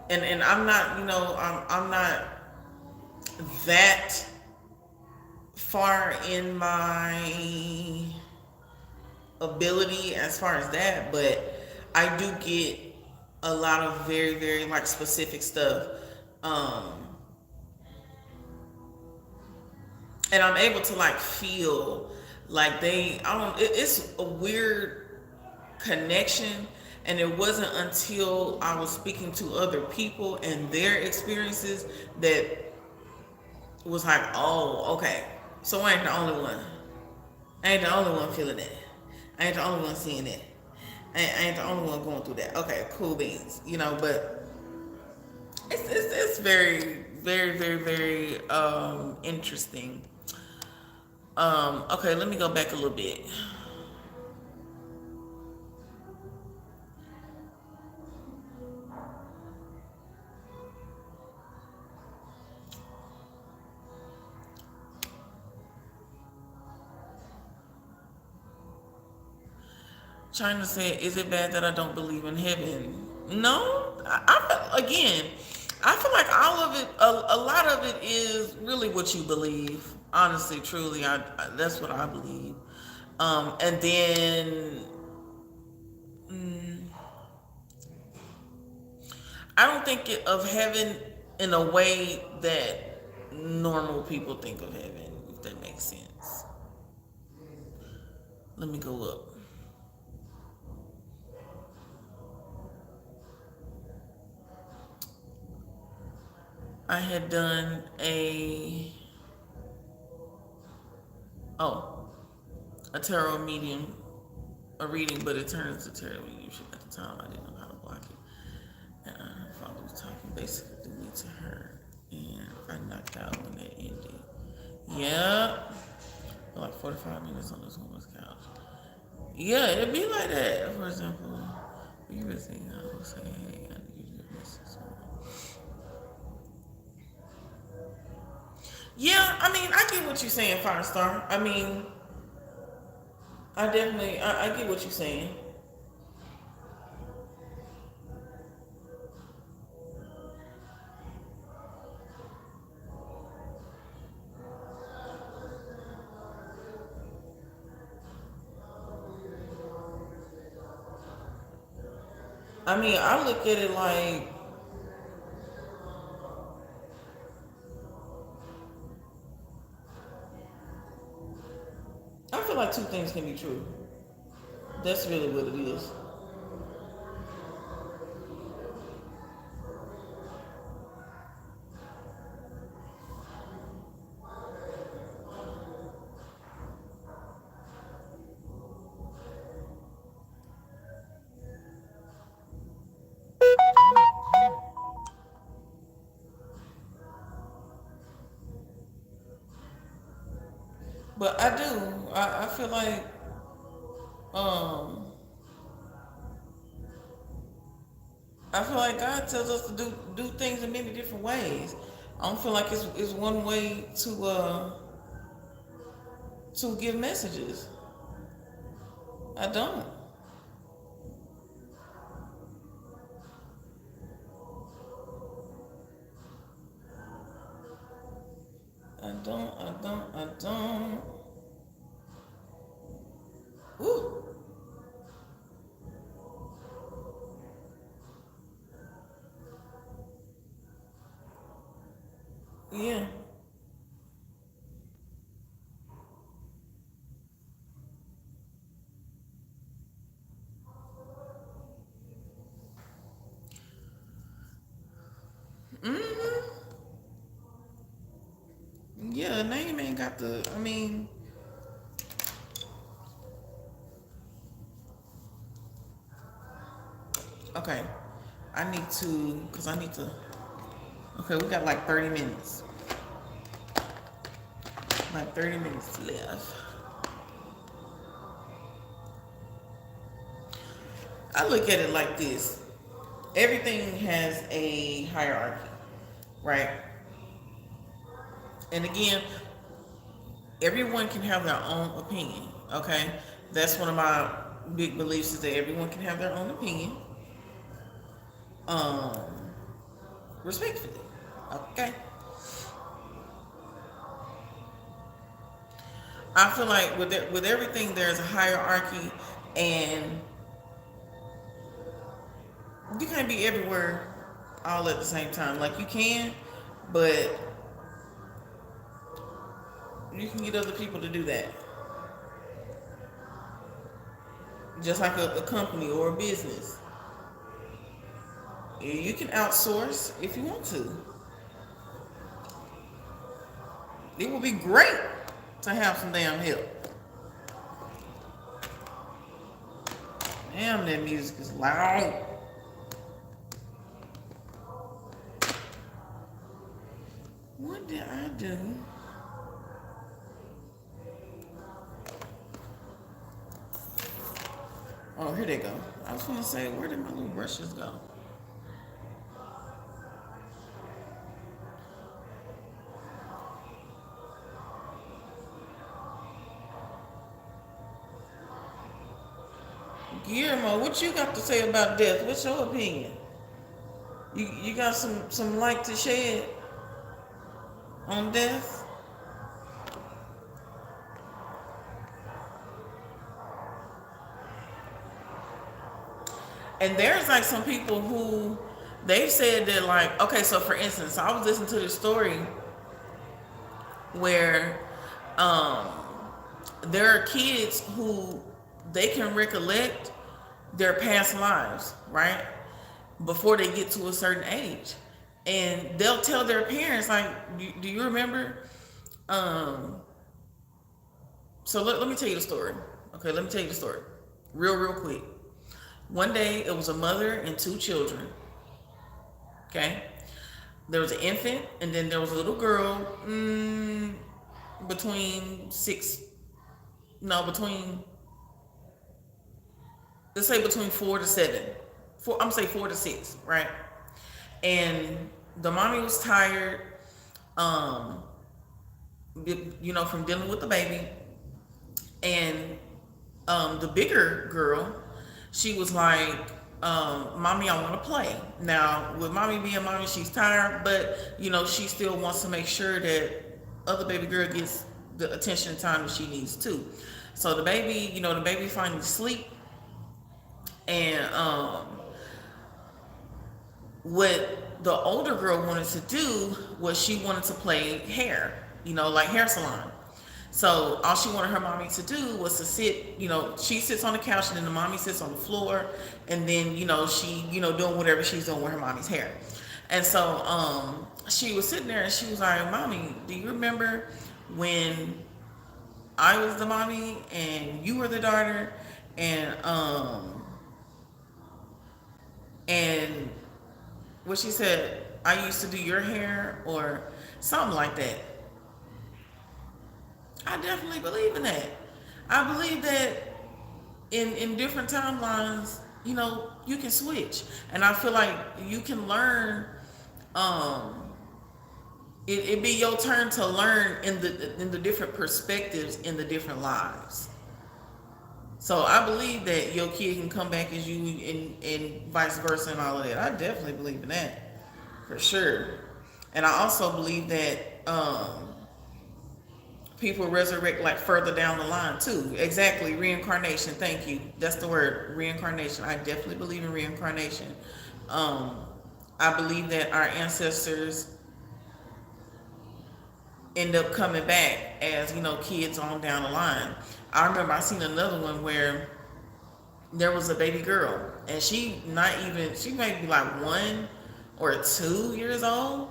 and I'm not, I'm not that far in my ability as far as that, but I do get a lot of very, very like specific stuff. Um, and I'm able to like feel like I don't, it's a weird connection, and it wasn't until I was speaking to other people and their experiences that was like, oh, okay, so I ain't the only one. I ain't the only one feeling that. I ain't the only one seeing that. I ain't the only one going through that. Okay, cool beans, but it's very, very, very, very interesting. Okay, let me go back a little bit. China said, "Is it bad that I don't believe in heaven?" No, again, I feel like all of it, a lot of it is really what you believe. Honestly, truly, that's what I believe. And then I don't think of heaven in a way that normal people think of heaven, if that makes sense. Let me go up. I had done oh, a tarot medium, a reading, but it turned into tarot mediumship at the time. I didn't know how to block it. And her father was talking basically to me to her, and I knocked out when it ended. Yeah, like 45 minutes on this woman's couch. Yeah, it'd be like that. For example, you were thinking, I would say, hey, I need you to miss this one. Yeah, I mean, I get what you're saying, Firestar. I mean, I definitely, I get what you're saying. I mean, I look at it like, I feel like two things can be true. That's really what it is. But I do. I feel like um I feel like God tells us to do things in many different ways. I don't feel like it's one way to give messages. I don't. I don't. Ooh. Yeah. Yeah, name ain't got the, I mean, Okay. I need to, because I need to. Okay, we got like 30 minutes. Like 30 minutes left. I look at it like this. Everything has a hierarchy, right? And again, everyone can have their own opinion, okay? That's one of my big beliefs is that everyone can have their own opinion. Um, Respectfully. Okay. I feel like with everything there's a hierarchy, and you can't be everywhere all at the same time. Like you can, but you can get other people to do that. Just like a company or a business. You can outsource if you want to. It would be great to have some damn help. Damn, that music is loud. What did I do? Oh, here they go. I was gonna say, where did my little brushes go? Guillermo, what you got to say about death? What's your opinion? You got some light to shed on death? And there's like some people who they've said that, like, okay, so for instance, I was listening to this story where um there are kids who they can recollect their past lives, right? Before they get to a certain age. And they'll tell their parents, like, do you remember? Um, so let me tell you the story. Okay, let me tell you the story. Real quick. One day, it was a mother and two children. Okay? There was an infant, and then there was a little girl between let's say between 4 to 7. I'm gonna say 4 to 6, right? And the mommy was tired, um, from dealing with the baby. And the bigger girl, she was like, mommy, I want to play. Now, with mommy being mommy, she's tired, but, she still wants to make sure that other baby girl gets the attention and time that she needs too. So the baby finally sleep. And what the older girl wanted to do was she wanted to play hair, like hair salon. So all she wanted her mommy to do was to sit, she sits on the couch and then the mommy sits on the floor, and then, she, doing whatever she's doing with her mommy's hair. And so she was sitting there and she was like, Mommy, do you remember when I was the mommy and you were the daughter? And what she said, I used to do your hair or something like that. I definitely believe in that. I believe that in different timelines, you can switch. And I feel like you can learn, it be your turn to learn in the different perspectives in the different lives. So I believe that your kid can come back as you and vice versa and all of that. I definitely believe in that, for sure. And I also believe that people resurrect like further down the line too. Exactly, reincarnation. Thank you. That's the word, reincarnation. I definitely believe in reincarnation. I believe that our ancestors end up coming back as kids on down the line. I remember I seen another one where there was a baby girl and she might be like 1 or 2 years old,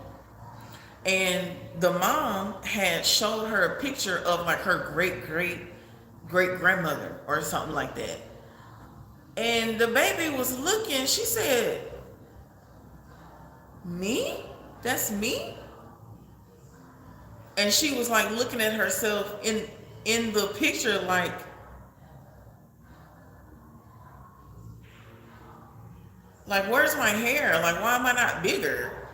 and the mom had showed her a picture of like her great grandmother or something like that. And the baby was looking, she said, me? That's me? And she was like looking at herself in the picture like where's my hair? Like why am I not bigger?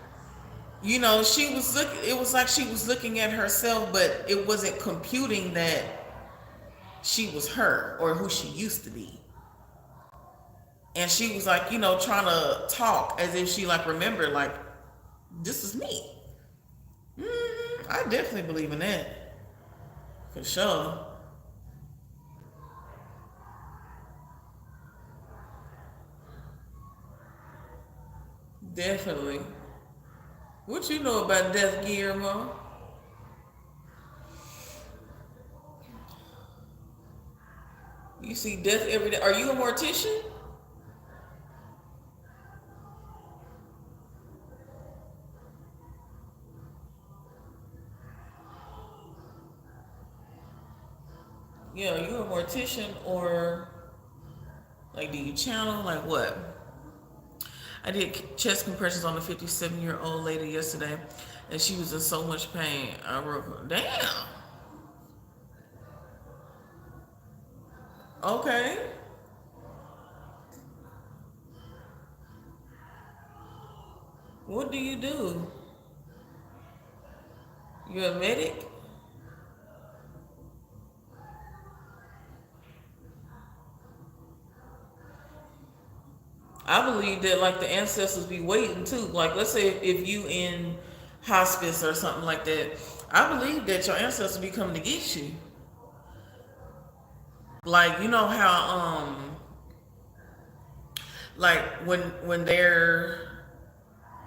You know, she was looking, it was like she was looking at herself, but it wasn't computing that she was her or who she used to be. And she was like, you know, trying to talk as if she like remembered, like, this is me. I definitely believe in that. For sure. Definitely. What you know about death, Guillermo? You see death every day. Are you a mortician? Yeah, are you a mortician or like do you channel? Like what? I did chest compressions on a 57-year-old lady yesterday, and she was in so much pain. I wrote, damn. Okay. What do you do? You're a medic? I believe that like the ancestors be waiting too. Like let's say if you in hospice or something like that, I believe that your ancestors be coming to get you. Like you know how like when they're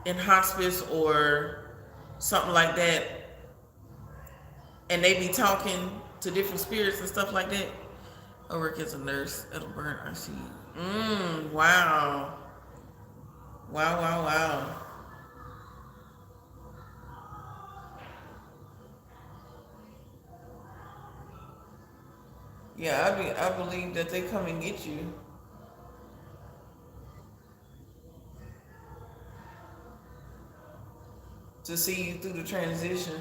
in hospice or something like that, and they be talking to different spirits and stuff like that. I work as a nurse at a burn ICU. Wow. Wow, wow, wow. Yeah, I believe that they come and get you to see you through the transition.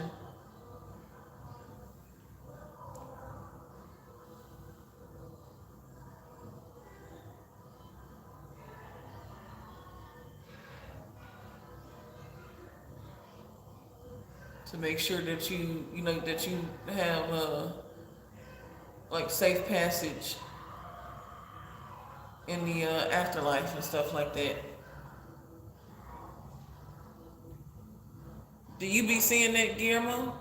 To make sure that you know that you have like safe passage in the afterlife and stuff like that. Do you be seeing that, Guillermo?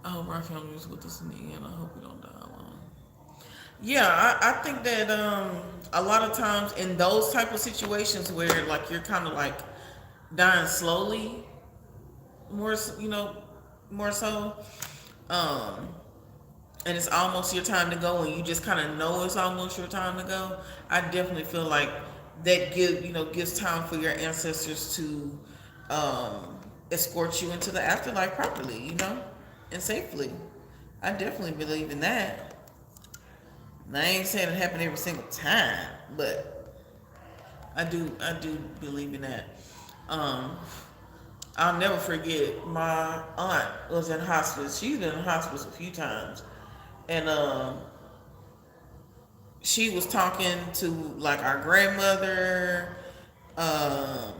I hope our family is with us in the end. I hope we don't die alone. Yeah, I think that a lot of times in those type of situations where like you're kind of like dying slowly, more you know, more so, um, and it's almost your time to go, and you just kind of know it's almost your time to go. I definitely feel like that gives time for your ancestors to um, escort you into the afterlife properly, and safely. I definitely believe in that. I ain't saying it happened every single time, but I do believe in that. Um, I'll never forget my aunt was in hospice. She's been in hospice a few times, and she was talking to like our grandmother, um,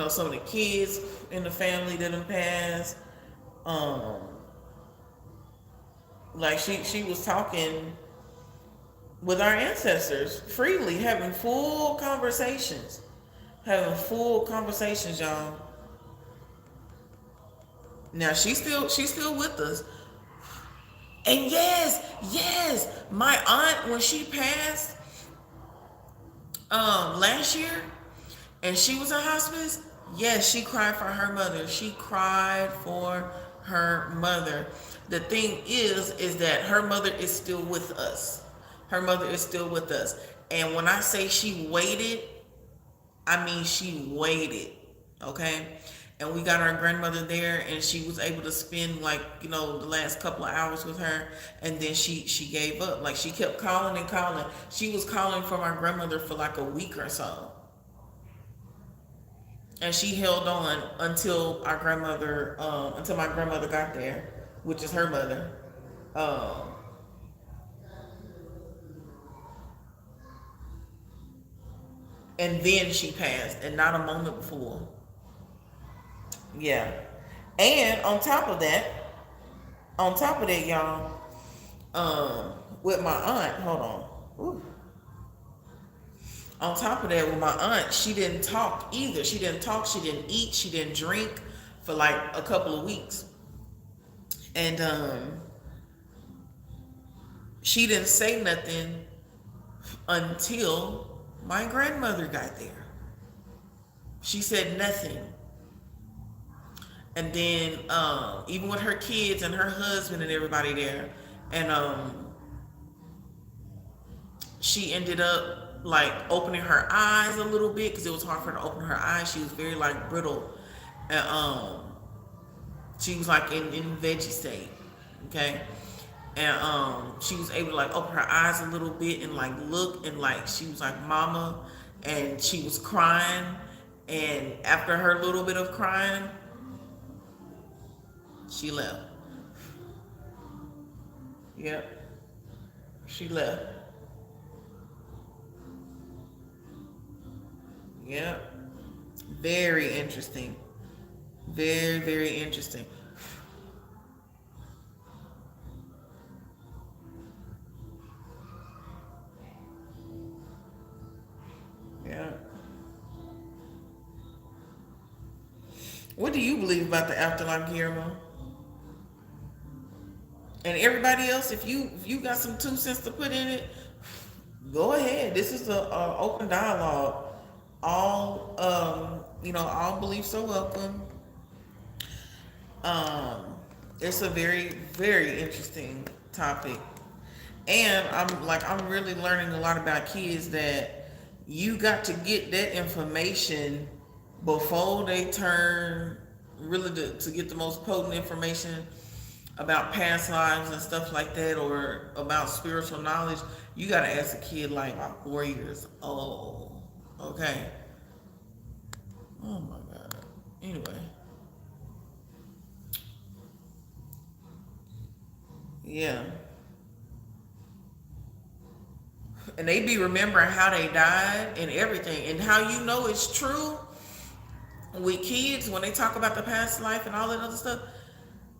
some of the kids in the family that have passed. Um, like she was talking with our ancestors freely, having full conversations, y'all. Now she's still with us, and yes, my aunt when she passed last year, and she was in hospice. Yes, she cried for her mother. She cried for her mother. The thing is that her mother is still with us. Her mother is still with us. And when I say she waited, I mean she waited. Okay? and we got our grandmother there, and she was able to spend like, you know, the last couple of hours with her, and then she gave up. Like, she kept calling and calling. She was calling for my grandmother for like a week or so, and she held on until our grandmother, until my grandmother got there, which is her mother. Um, and then she passed, and not a moment before. Yeah. And on top of that, y'all, with my aunt, hold on. Ooh. On top of that, with my aunt, she didn't talk either. She didn't talk, she didn't eat, she didn't drink for like a couple of weeks. And she didn't say nothing until my grandmother got there. She said nothing. And then even with her kids and her husband and everybody there, and she ended up like opening her eyes a little bit because it was hard for her to open her eyes. She was very like brittle, and she was like in veggie state, okay, and she was able to like open her eyes a little bit and like look, and like she was like mama, and she was crying, and after her little bit of crying, she left. Yep, she left. Yep. Very interesting. Very, very interesting. Yeah. What do you believe about the afterlife, Guillermo? And everybody else, if you got some 2 cents to put in it, go ahead. This is a open dialogue. All all beliefs are welcome. Um, it's a very, very interesting topic. And I'm really learning a lot about kids, that you got to get that information before they turn, really to get the most potent information about past lives and stuff like that, or about spiritual knowledge. You got to ask a kid like 4 years old. Okay. Oh my God. Anyway. Yeah. And they be remembering how they died and everything, and how you know it's true with kids when they talk about the past life and all that other stuff.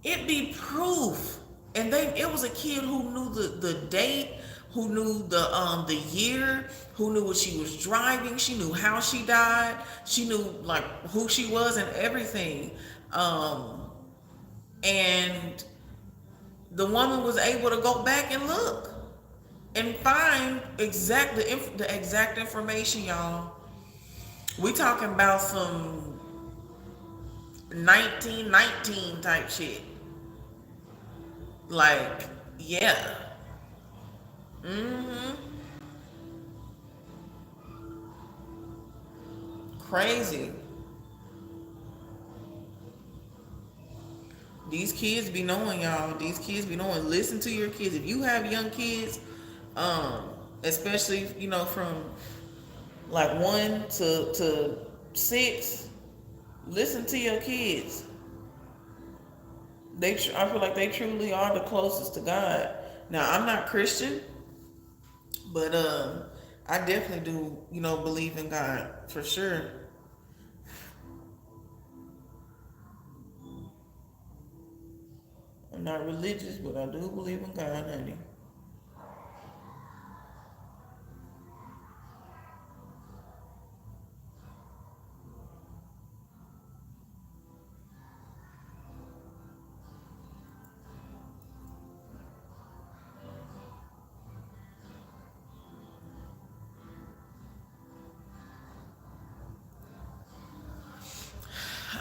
It be proof. And it was a kid who knew the date, who knew the year, who knew what she was driving. She knew how she died. She knew like who she was and everything. And the woman was able to go back and look and find the exact information, y'all. We talking about some 1919 type shit. Like, yeah. Mm-hmm. Crazy. These kids be knowing, y'all. These kids be knowing. Listen to your kids. If you have young kids, especially, from like 1 to 6, listen to your kids. I feel like they truly are the closest to God. Now, I'm not Christian, but I definitely do, believe in God for sure. I'm not religious, but I do believe in God, honey.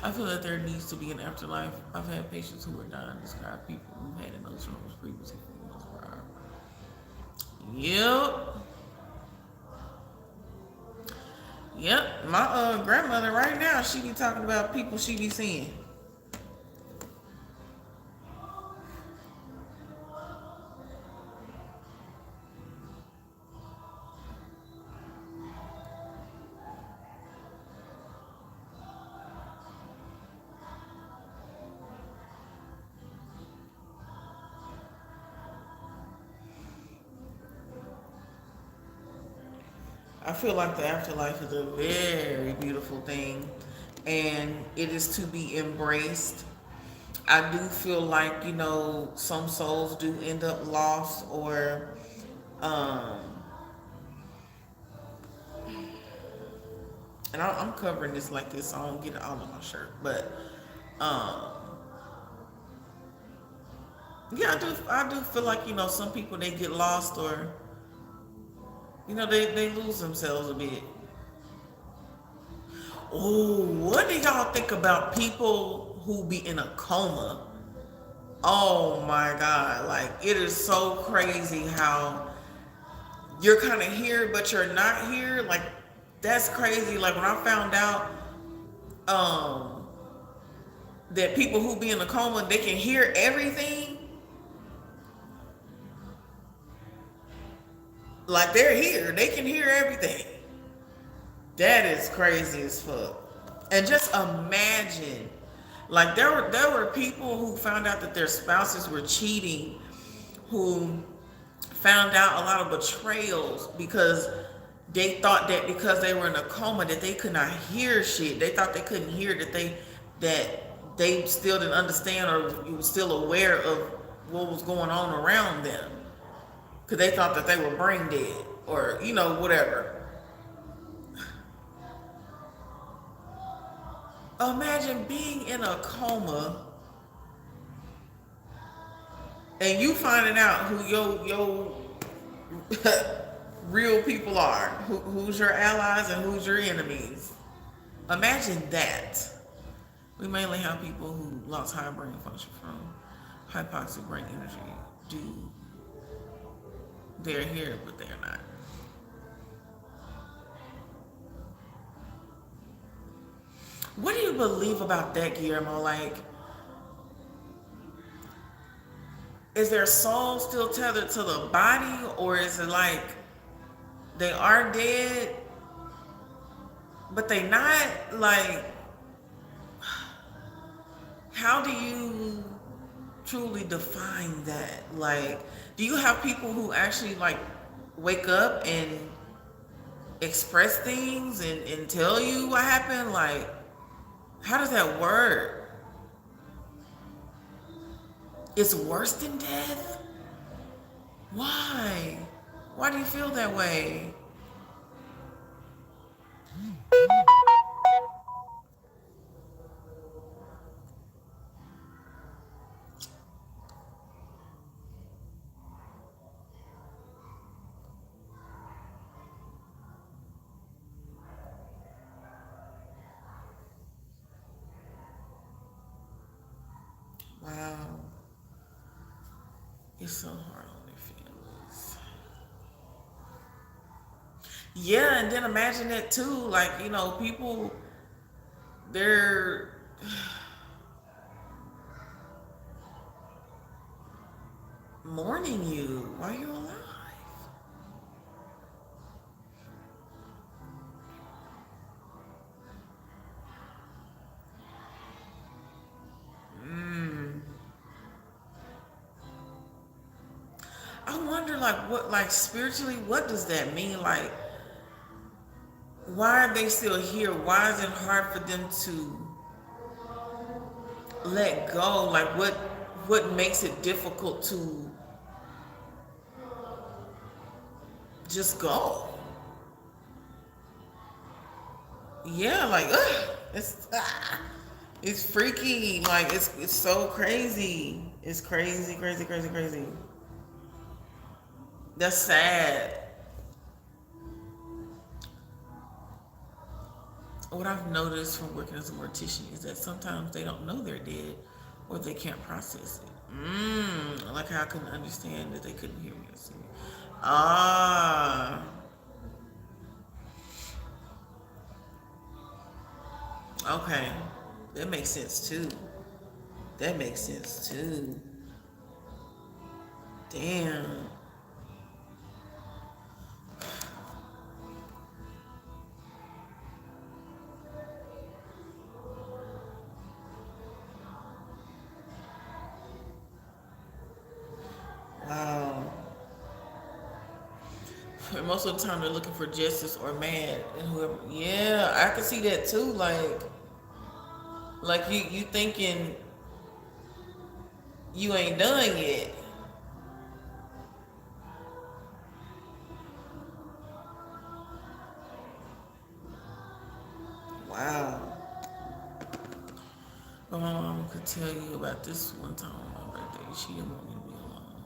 I feel that there needs to be an afterlife. I've had patients who are dying describe people who had in those rooms previously for the most part. Yep. Yep, my grandmother right now, she be talking about people she be seeing. I feel like the afterlife is a very beautiful thing, and it is to be embraced. I do feel like, some souls do end up lost, or um and I'm covering this like this so I don't get it all on my shirt, but um yeah, I do feel like, some people, they get lost, or they lose themselves a bit. Oh, what do y'all think about people who be in a coma? Oh my God. Like, it is so crazy how you're kind of here, but you're not here. Like, that's crazy. Like, when I found out um, that people who be in a coma, they can hear everything. Like, they're here. They can hear everything. That is crazy as fuck. And just imagine, like, there were people who found out that their spouses were cheating, who found out a lot of betrayals because they thought that because they were in a coma that they could not hear shit. They thought they couldn't hear, that they still didn't understand, or you were still aware of what was going on around them, because they thought that they were brain dead, or whatever. Imagine being in a coma and you finding out who your real people are, who's your allies and who's your enemies. Imagine that. We mainly have people who lost high brain function from hypoxic brain energy. They're here, but they're not. What do you believe about that, Guillermo? Like, is their soul still tethered to the body, or is it like they are dead, but they not? Like, how do you truly define that? Like, do you have people who actually, like, wake up and express things and tell you what happened? Like, how does that work? It's worse than death? Why? Why do you feel that way? Wow. It's so hard on their families. Yeah, and then imagine that too. Like, people, they're mourning you while you're alive. I wonder, like, like, spiritually, what does that mean? Like, why are they still here? Why is it hard for them to let go? Like, what makes it difficult to just go? Yeah, like, ugh, it's freaky. Like, it's so crazy. It's crazy, crazy, crazy, crazy. That's sad. What I've noticed from working as a mortician is that sometimes they don't know they're dead, or they can't process it. Like how I couldn't understand that they couldn't hear me or see me. Ah, Okay. That makes sense too. That makes sense too. Damn. Wow. And most of the time they're looking for justice or mad and whoever. Yeah, I can see that too. Like you thinking you ain't done yet. Wow. My mom could tell you about this one time on my birthday. She didn't want me to be alone.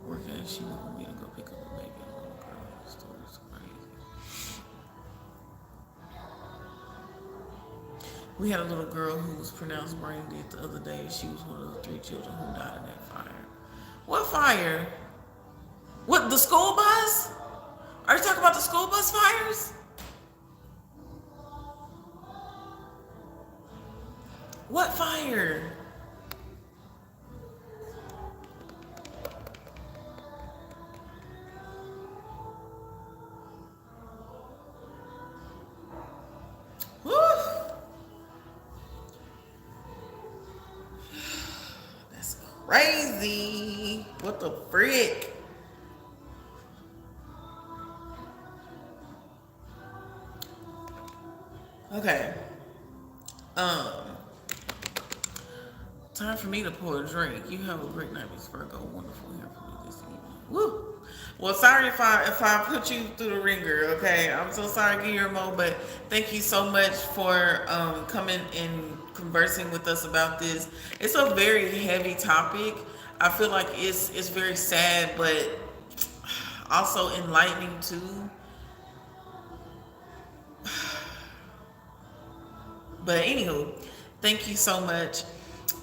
Working, she wanted me to go pick up a baby and a little girl. The story's crazy. We had a little girl who was pronounced brain dead the other day. She was one of the 3 children who died in that fire. What fire? What, the school bus? Are you talking about the school bus fires? What fire? Woo! That's crazy. What the frick? Okay. Um, Time for me to pour a drink. You have a great night, Miss Virgo. Wonderful hearing from you this evening. Woo! Well, sorry if I put you through the ringer. Okay, I'm so sorry, Guillermo, but thank you so much for coming and conversing with us about this. It's a very heavy topic. I feel like it's very sad, but also enlightening too. But anywho, thank you so much,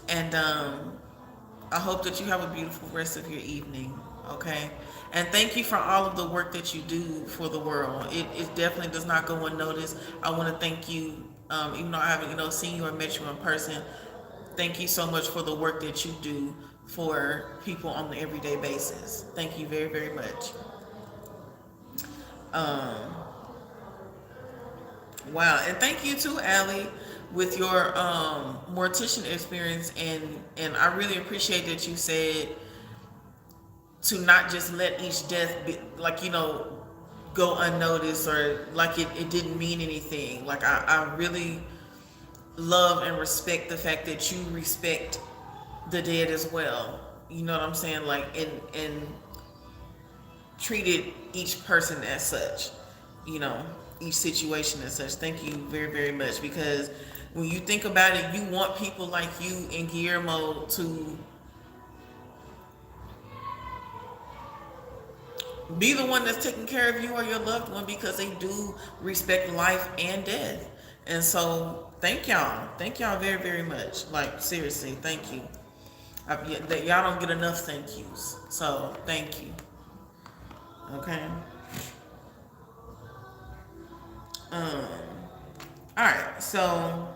and I hope that you have a beautiful rest of your evening. Okay, and thank you for all of the work that you do for the world. It definitely does not go unnoticed. I want to thank you, even though I haven't seen you or met you in person. Thank you so much for the work that you do for people on the everyday basis. Thank you very, very much. Um, Wow, and thank you too, Allie, with your mortician experience, and I really appreciate that you said to not just let each death be like go unnoticed, or like it didn't mean anything. Like I really love and respect the fact that you respect the dead as well. You know what I'm saying? Like and treated each person as such, you know, each situation as such. Thank you very, very much, because when you think about it, you want people like you and Guillermo to be the one that's taking care of you or your loved one, because they do respect life and death. And so thank y'all. Thank y'all very, very much. Like, seriously, thank you. Y'all don't get enough thank yous. So thank you. Okay. Um, all right, so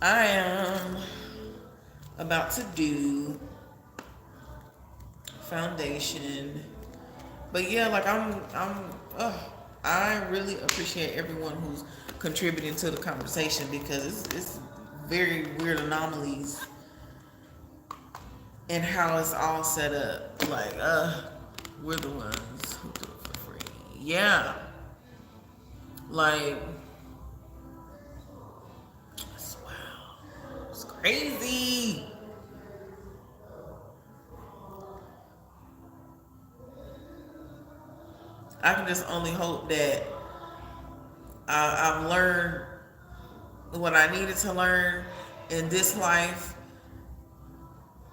I am about to do foundation, but yeah, like I really appreciate everyone who's contributing to the conversation, because it's very weird anomalies in how it's all set up. Like, we're the ones who do it for free. Yeah. Like, wow, it's crazy. I can just only hope that I've learned what I needed to learn in this life.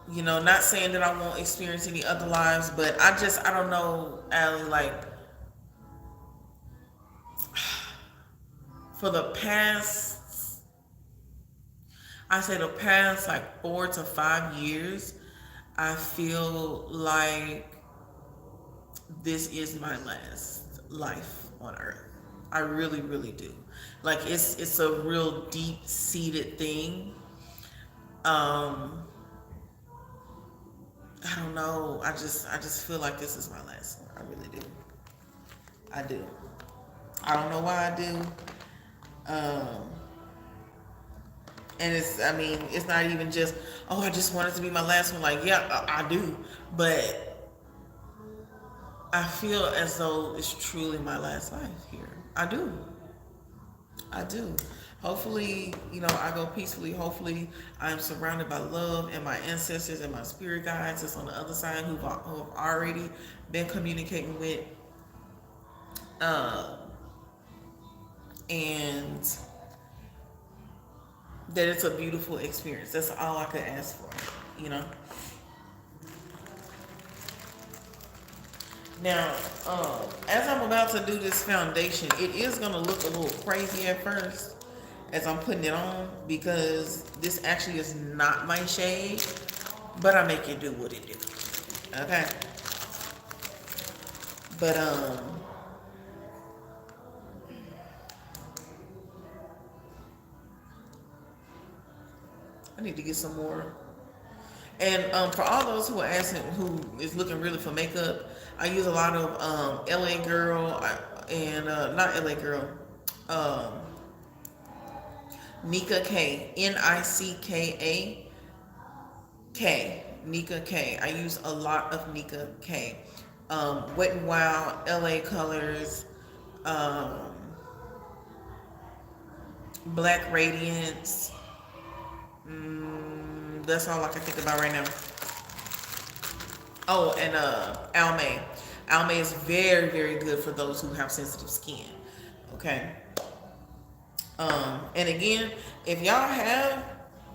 Not saying that I won't experience any other lives, but I don't know, Allie, like, for the past, I say the past like 4 to 5 years, I feel like this is my last life on earth. I really, really do. Like it's a real deep seated thing. Um, I don't know. I just feel like this is my last one. I really do. I do. I don't know why I do. Um, and I mean, it's not even just, oh, I just want it to be my last one. Like, yeah, I do. But I feel as though it's truly my last life here. I do. I do. Hopefully, I go peacefully. Hopefully, I'm surrounded by love and my ancestors and my spirit guides that's on the other side who've already been communicating with. Uh, and that it's a beautiful experience. That's all I could ask for. Now, as I'm about to do this foundation, it is going to look a little crazy at first as I'm putting it on because this actually is not my shade, but I make it do what it do. Okay? But, I need to get some more. And for all those who are asking, who is looking really for makeup, I use a lot of LA Girl and not LA Girl, um, Nika K, Nicka K, Nika K. I use a lot of Nika K. Wet and Wild, LA Colors, um, Black Radiance. That's all I can think about right now. Oh, and Almay. Almay is very, very good for those who have sensitive skin. Okay. And again, if y'all have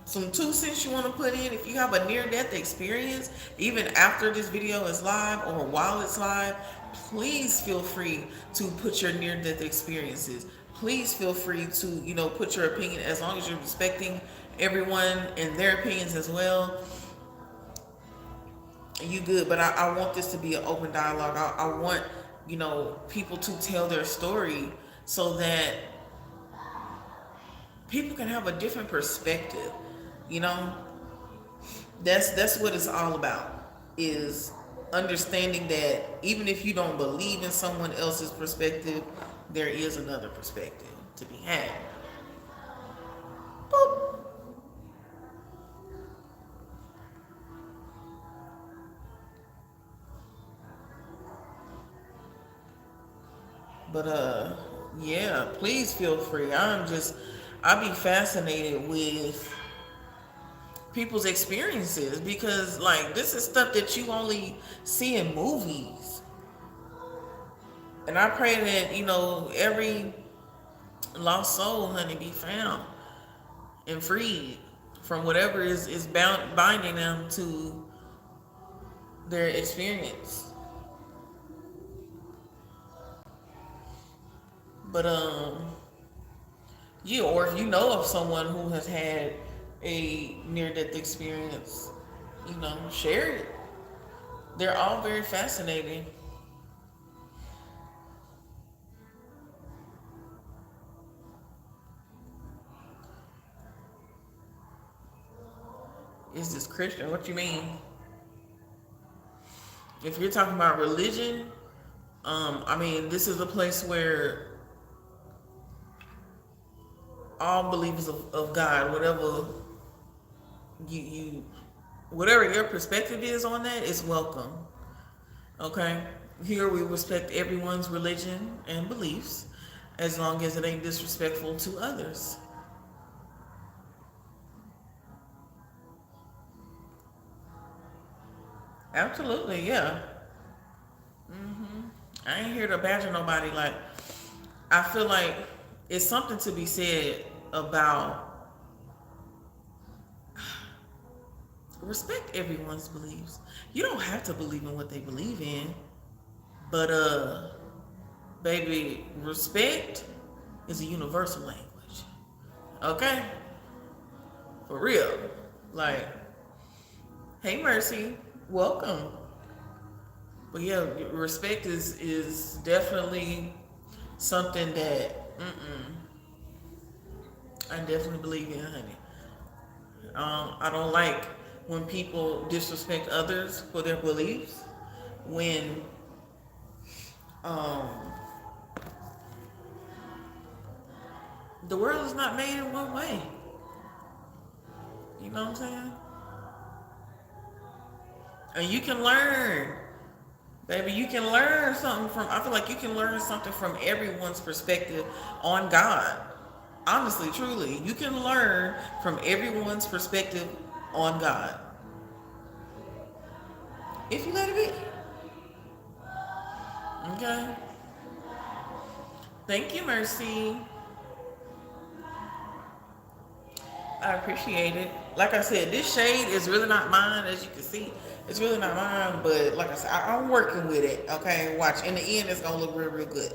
some 2 cents you want to put in, if you have a near-death experience, even after this video is live or while it's live, please feel free to put your near-death experiences. Please feel free to, put your opinion as long as you're respecting everyone and their opinions as well. You good, but I want this to be an open dialogue. I want, people to tell their story so that people can have a different perspective. That's what it's all about, is understanding that even if you don't believe in someone else's perspective, there is another perspective to be had. Boop. But yeah, please feel free. I be fascinated with people's experiences because like this is stuff that you only see in movies. And I pray that, every lost soul, honey, be found and freed from whatever is binding them to their experience. But yeah, or if you know of someone who has had a near-death experience, share it. They're all very fascinating. Is this Christian? What you mean? If you're talking about religion, this is a place where all believers of God, whatever you whatever your perspective is on that, is welcome. Okay? Here we respect everyone's religion and beliefs as long as it ain't disrespectful to others. Absolutely, yeah. I ain't here to badger nobody. Like, I feel like it's something to be said about respect everyone's beliefs. You don't have to believe in what they believe in, but baby, respect is a universal language. Okay? For real. Like, hey Mercy, welcome. But yeah, respect is definitely something that I definitely believe in, honey. I don't like when people disrespect others for their beliefs. When um, the world is not made in one way. You know what I'm saying? And you can learn, baby. You can learn something from. I feel like you can learn something from everyone's perspective on God. Honestly, truly, you can learn from everyone's perspective on God if you let it be. Okay. Thank you, Mercy. I appreciate it. Like I said, this shade is really not mine, as you can see. It's really not mine, but like I said, I'm working with it. Okay, watch. In the end, it's gonna look real, real good.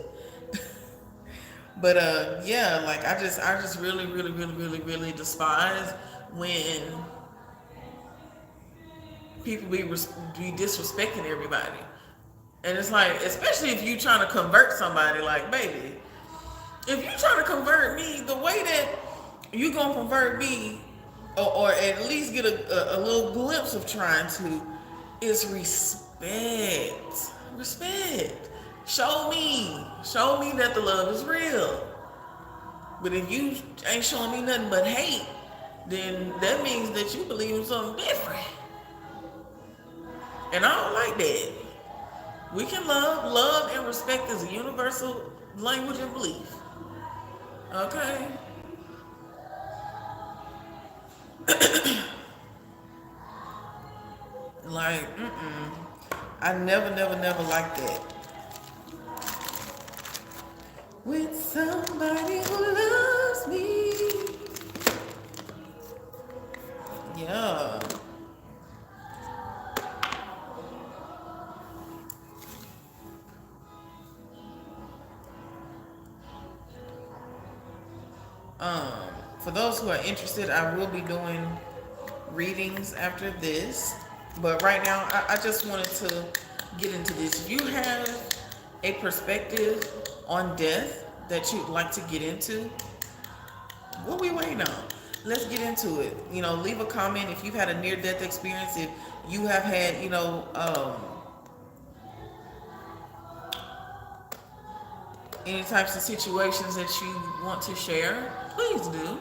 But yeah, like I just really, really, really, really, really despise when people be disrespecting everybody. And it's like, especially if you trying to convert somebody, like, baby, if you trying to convert me, the way that you gonna convert me, or at least get a little glimpse of trying to, is respect. Respect. Show me that the love is real. But if you ain't showing me nothing but hate, then that means that you believe in something different. And I don't like that. We can love. Love and respect is a universal language of belief. Okay? Like, I never, never, never liked that. With somebody who loves me. Yeah. For those who are interested, I will be doing readings after this. But right now, I just wanted to get into this. If you have a perspective on death that you'd like to get into, what are we waiting on? Let's get into it. You know, leave a comment if you've had a near-death experience. If you have had, any types of situations that you want to share, please do.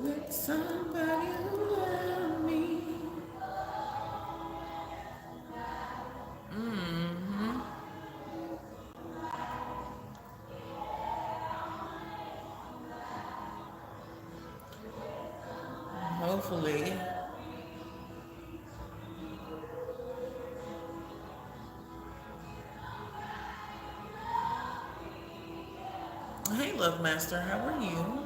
With somebody who loves me. Hopefully. Hey, Love Master, how are you?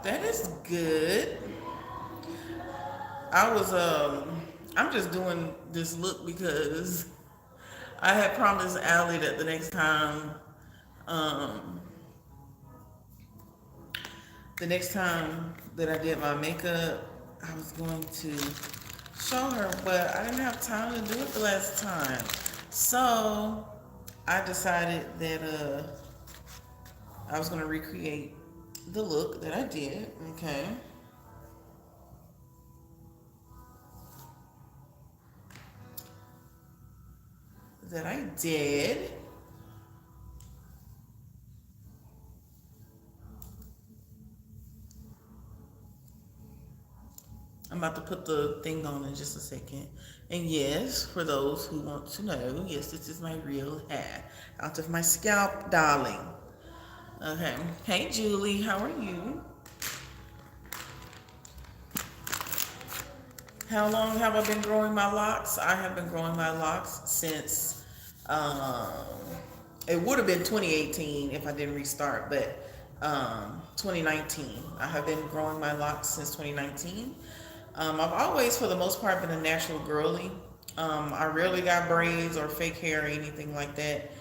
That is good. I'm just doing this look because I had promised Allie that um, the next time that I did my makeup, I was going to show her, but I didn't have time to do it the last time. So I decided that I was going to recreate the look that I did, okay? That I did. I'm about to put the thing on in just a second. And yes, for those who want to know, yes, this is my real hair out of my scalp, darling. Okay. Hey, Julie, how are you? How long have I been growing my locks? I have been growing my locks since, it would have been 2018 if I didn't restart, but 2019. I have been growing my locks since 2019. I've always, for the most part, been a natural girly. I rarely got braids or fake hair or anything like that.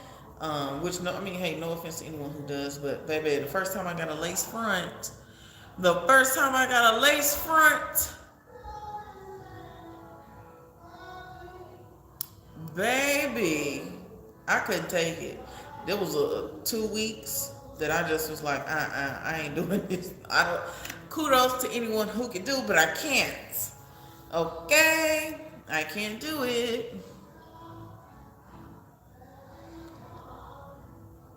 Which no, I mean, hey, no offense to anyone who does, but baby, the first time I got a lace front, baby, I couldn't take it. There was 2 weeks that I just was like, I ain't doing this. I don't. Kudos to anyone who can do, but I can't. Okay, I can't do it.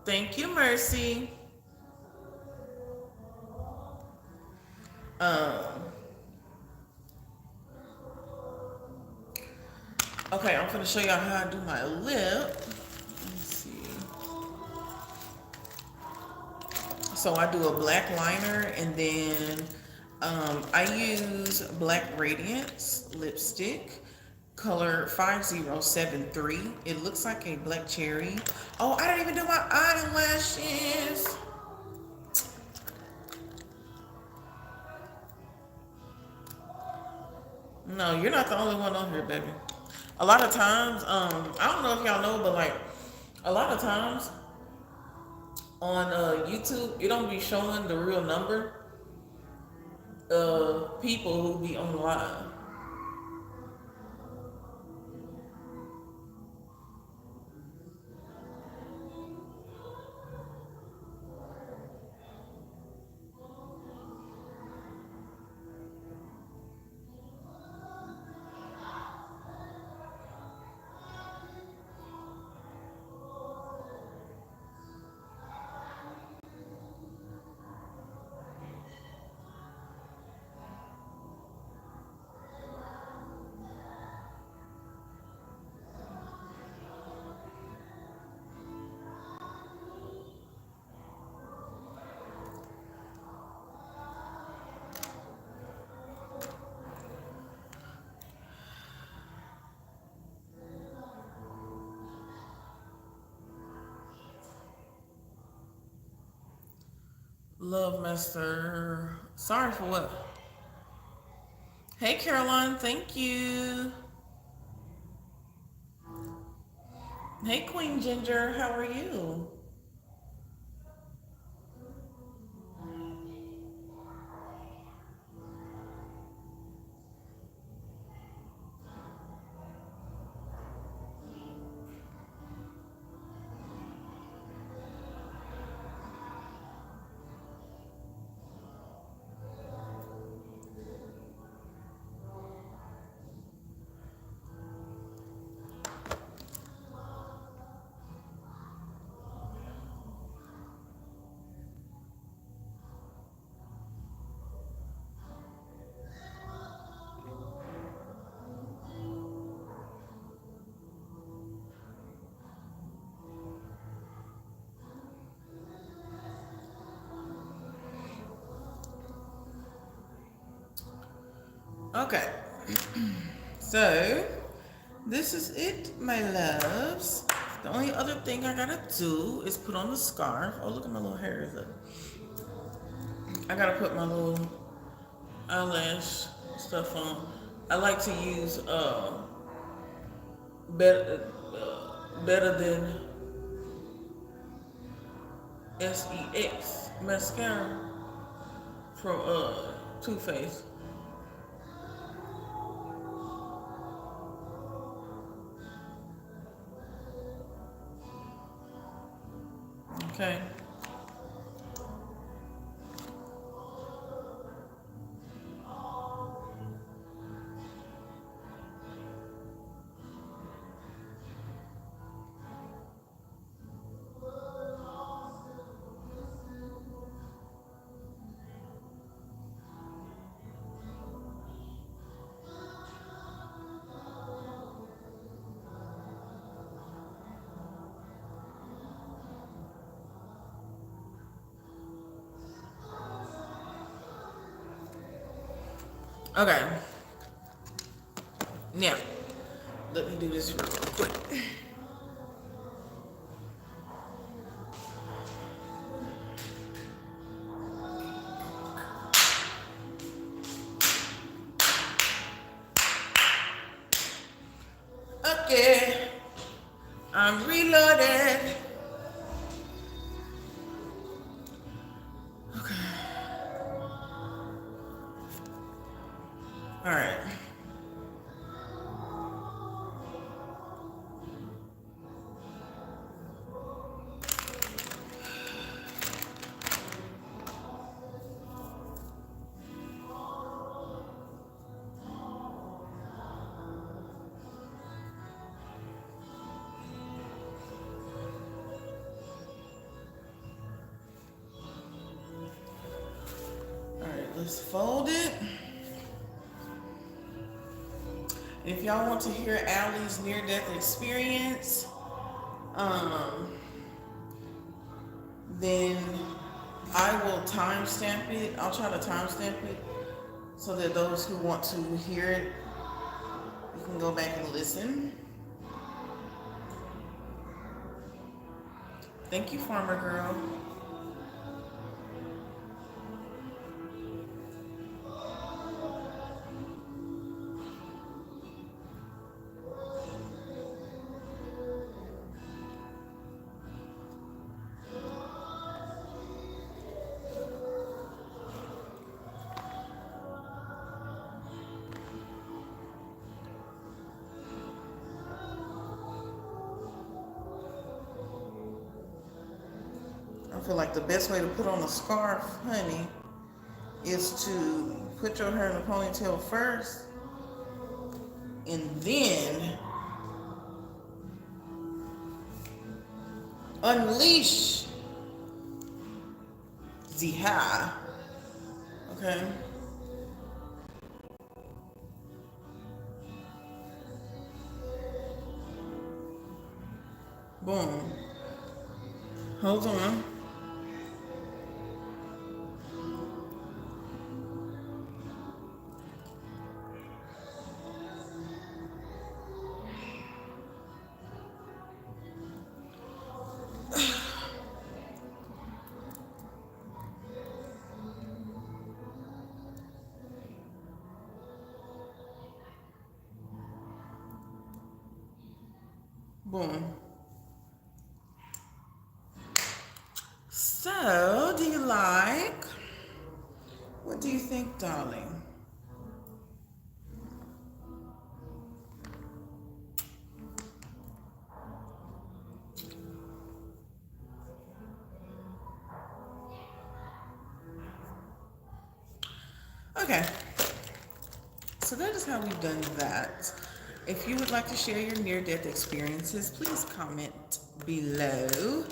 Thank you, Mercy. Um, okay, I'm gonna show y'all how I do my lip. Let's see. So I do a black liner, and then I use Black Radiance lipstick, color 5073. It looks like a black cherry. Oh, I didn't even do my eyelashes. No, you're not the only one on here, baby. A lot of times, I don't know if y'all know, but like a lot of times on YouTube, it don't be showing the real number of people who be online. Love Master. Sorry for what? Hey Caroline, thank you. Hey Queen Ginger, how are you? Okay. So, this is it, my loves. The only other thing I gotta do is put on the scarf. Oh, look at my little hair. I gotta put my little eyelash stuff on. I like to use better than SEX mascara from Too Faced. Okay. Okay. Now, let me do this real quick. I'm reloaded. Okay. All right. All right, let's fold it. And if y'all want to hear Allie's near-death experience, then I will timestamp it. I'll try to timestamp it so that those who want to hear it, you can go back and listen. Thank you, Farmer Girl. I feel like the best way to put on a scarf, honey, is to put your hair in a ponytail first and then unleash the hair. Okay? Boom. Hold on. Boom. So, do you like? What do you think, darling? Okay. So that is how we've done that. If you would like to share your near-death experiences, please comment below.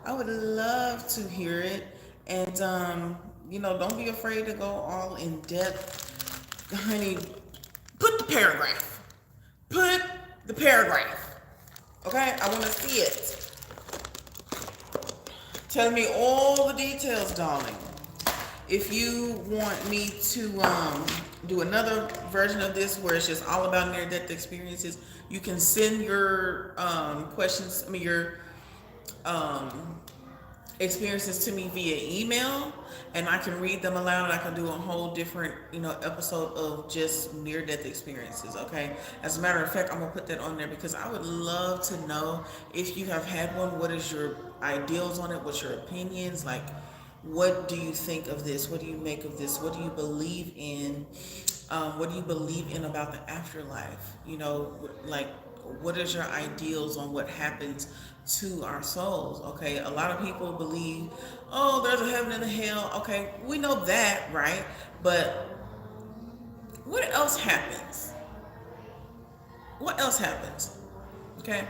I would love to hear it. And, don't be afraid to go all in depth. Honey, put the paragraph. Put the paragraph. Okay? I want to see it. Tell me all the details, darling. If you want me to do another version of this where it's just all about near-death experiences, you can send your questions, your experiences to me via email, and I can read them aloud. I can do a whole different, episode of just near-death experiences, okay? As a matter of fact, I'm going to put that on there because I would love to know if you have had one. What is your ideals on it? What's your opinions? Like, what do you think of this? What do you make of this? What do you believe in? What do you believe in about the afterlife? What is your ideals on what happens to our souls? Okay, a lot of people believe, oh, there's a heaven and a hell. Okay, we know that, right? But what else happens? What else happens? Okay,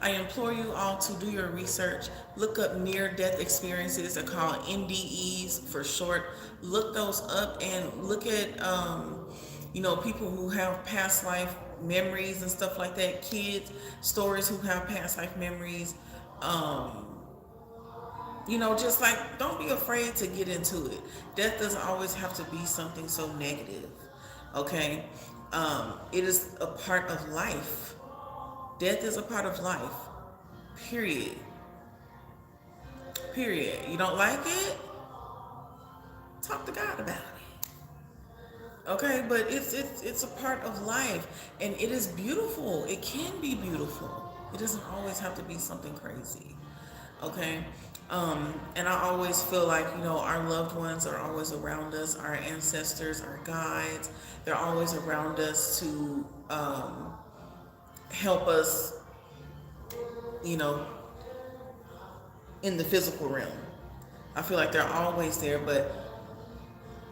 I implore you all to do your research. Look up near-death experiences. They're called NDEs for short. Look those up and look at, people who have past life memories and stuff like that. Kids, stories who have past life memories. Just like, don't be afraid to get into it. Death doesn't always have to be something so negative. Okay? It is a part of life. Death is a part of life. Period. You don't like it? Talk to God about it. Okay, but it's a part of life, and it is beautiful. It can be beautiful. It doesn't always have to be something crazy. Okay. And I always feel like, our loved ones are always around us, our ancestors, our guides, they're always around us to help us, you know, in the physical realm. I feel like they're always there, but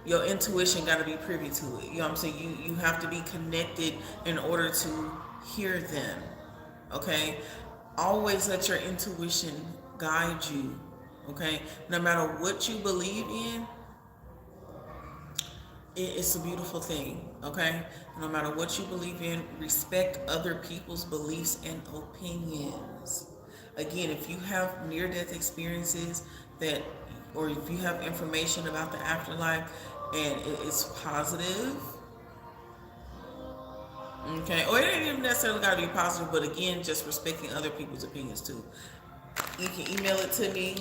your intuition got to be privy to it. You know what I'm saying? You have to be connected in order to hear them. Okay? Always let your intuition guide you. Okay? No matter what you believe in, it's a beautiful thing. Okay? No matter what you believe in, respect other people's beliefs and opinions. Again, if you have near death experiences that, or if you have information about the afterlife and it's positive, okay, or it ain't even necessarily got to be positive, but again, just respecting other people's opinions too. You can email it to me,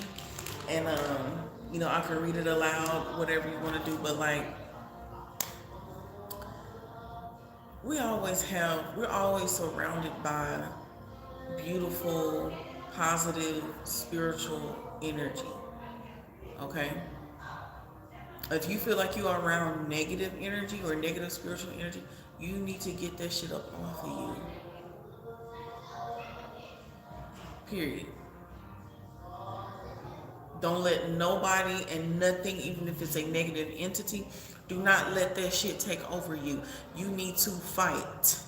and I can read it aloud, whatever you want to do. But like, we're always surrounded by beautiful, positive, spiritual energy. Okay. If you feel like you are around negative energy or negative spiritual energy, you need to get that shit up off of you. Period. Don't let nobody and nothing, even if it's a negative entity, do not let that shit take over you. You need to fight.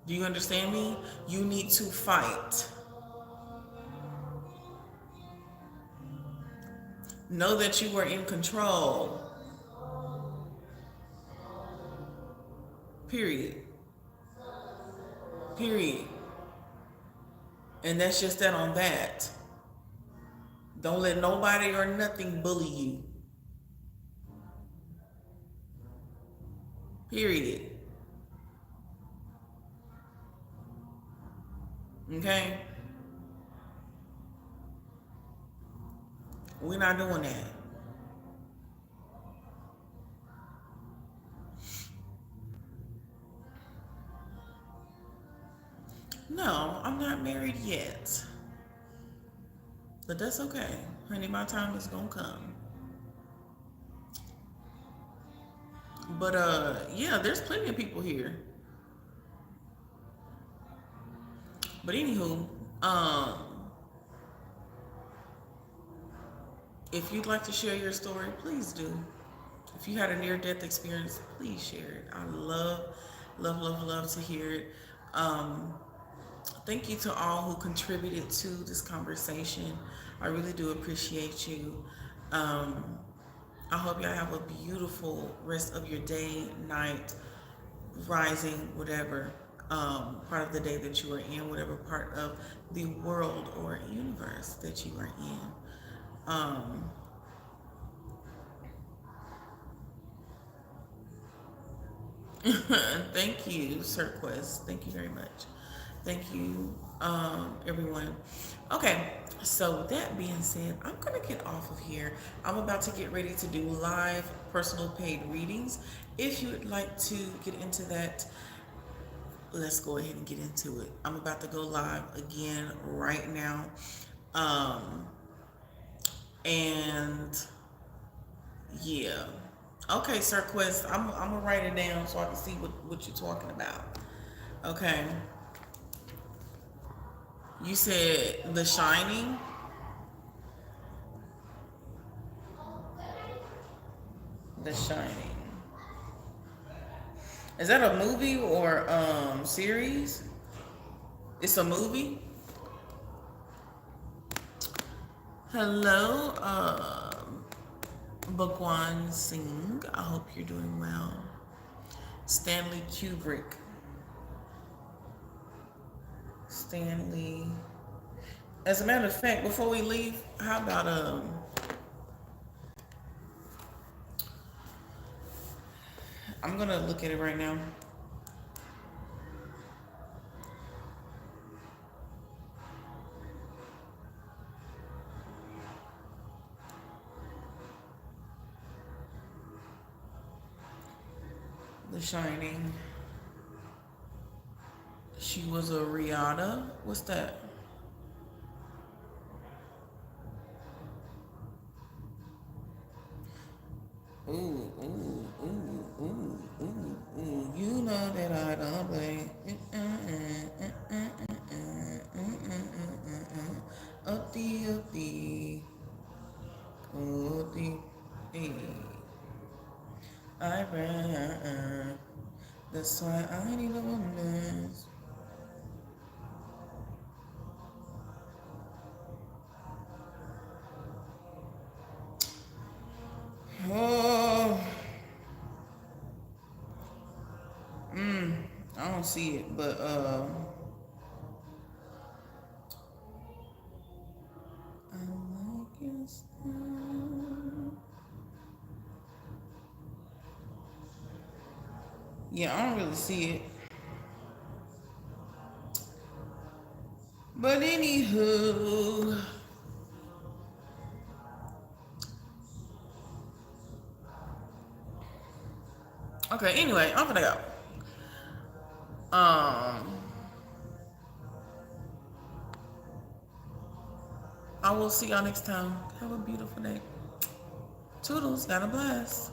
Do you understand me? You need to fight. Know that you are in control. Period. Period. And that's just that on that. Don't let nobody or nothing bully you. Period. Okay? We're not doing that. No, I'm not married yet. But that's okay. Honey, my time is gonna come. But yeah, there's plenty of people here. But anywho, if you'd like to share your story, please do. If you had a near-death experience, please share it. I love, love, love, love to hear it. Thank you to all who contributed to this conversation. I really do appreciate you. I hope y'all have a beautiful rest of your day, night, rising, whatever part of the day that you are in, whatever part of the world or universe that you are in. Thank you, Sir Quest. Thank you very much. Thank you, everyone. Okay, so with that being said, I'm going to get off of here. I'm about to get ready to do live personal paid readings. If you would like to get into that, let's go ahead and get into it. I'm about to go live again right now. And yeah. Okay, Sir Quest, I'm gonna write it down so I can see what you're talking about. Okay. You said The Shining? The Shining. Is that a movie or series? It's a movie? Hello, Bhagwan Singh. I hope you're doing well. Stanley Kubrick. Stanley. As a matter of fact, before we leave, how about I'm gonna look at it right now. The Shining. She was a Riata. What's that? Ooh, ooh, ooh, ooh, ooh, ooh. You know that I don't play. Up the, I ran. That's why I need a woman. Oh, I don't see it, but I like your style. Yeah, I don't really see it. But anywho, okay. Anyway, I'm gonna go. Um, I will see y'all next time. Have a beautiful day. Toodles, got a blast.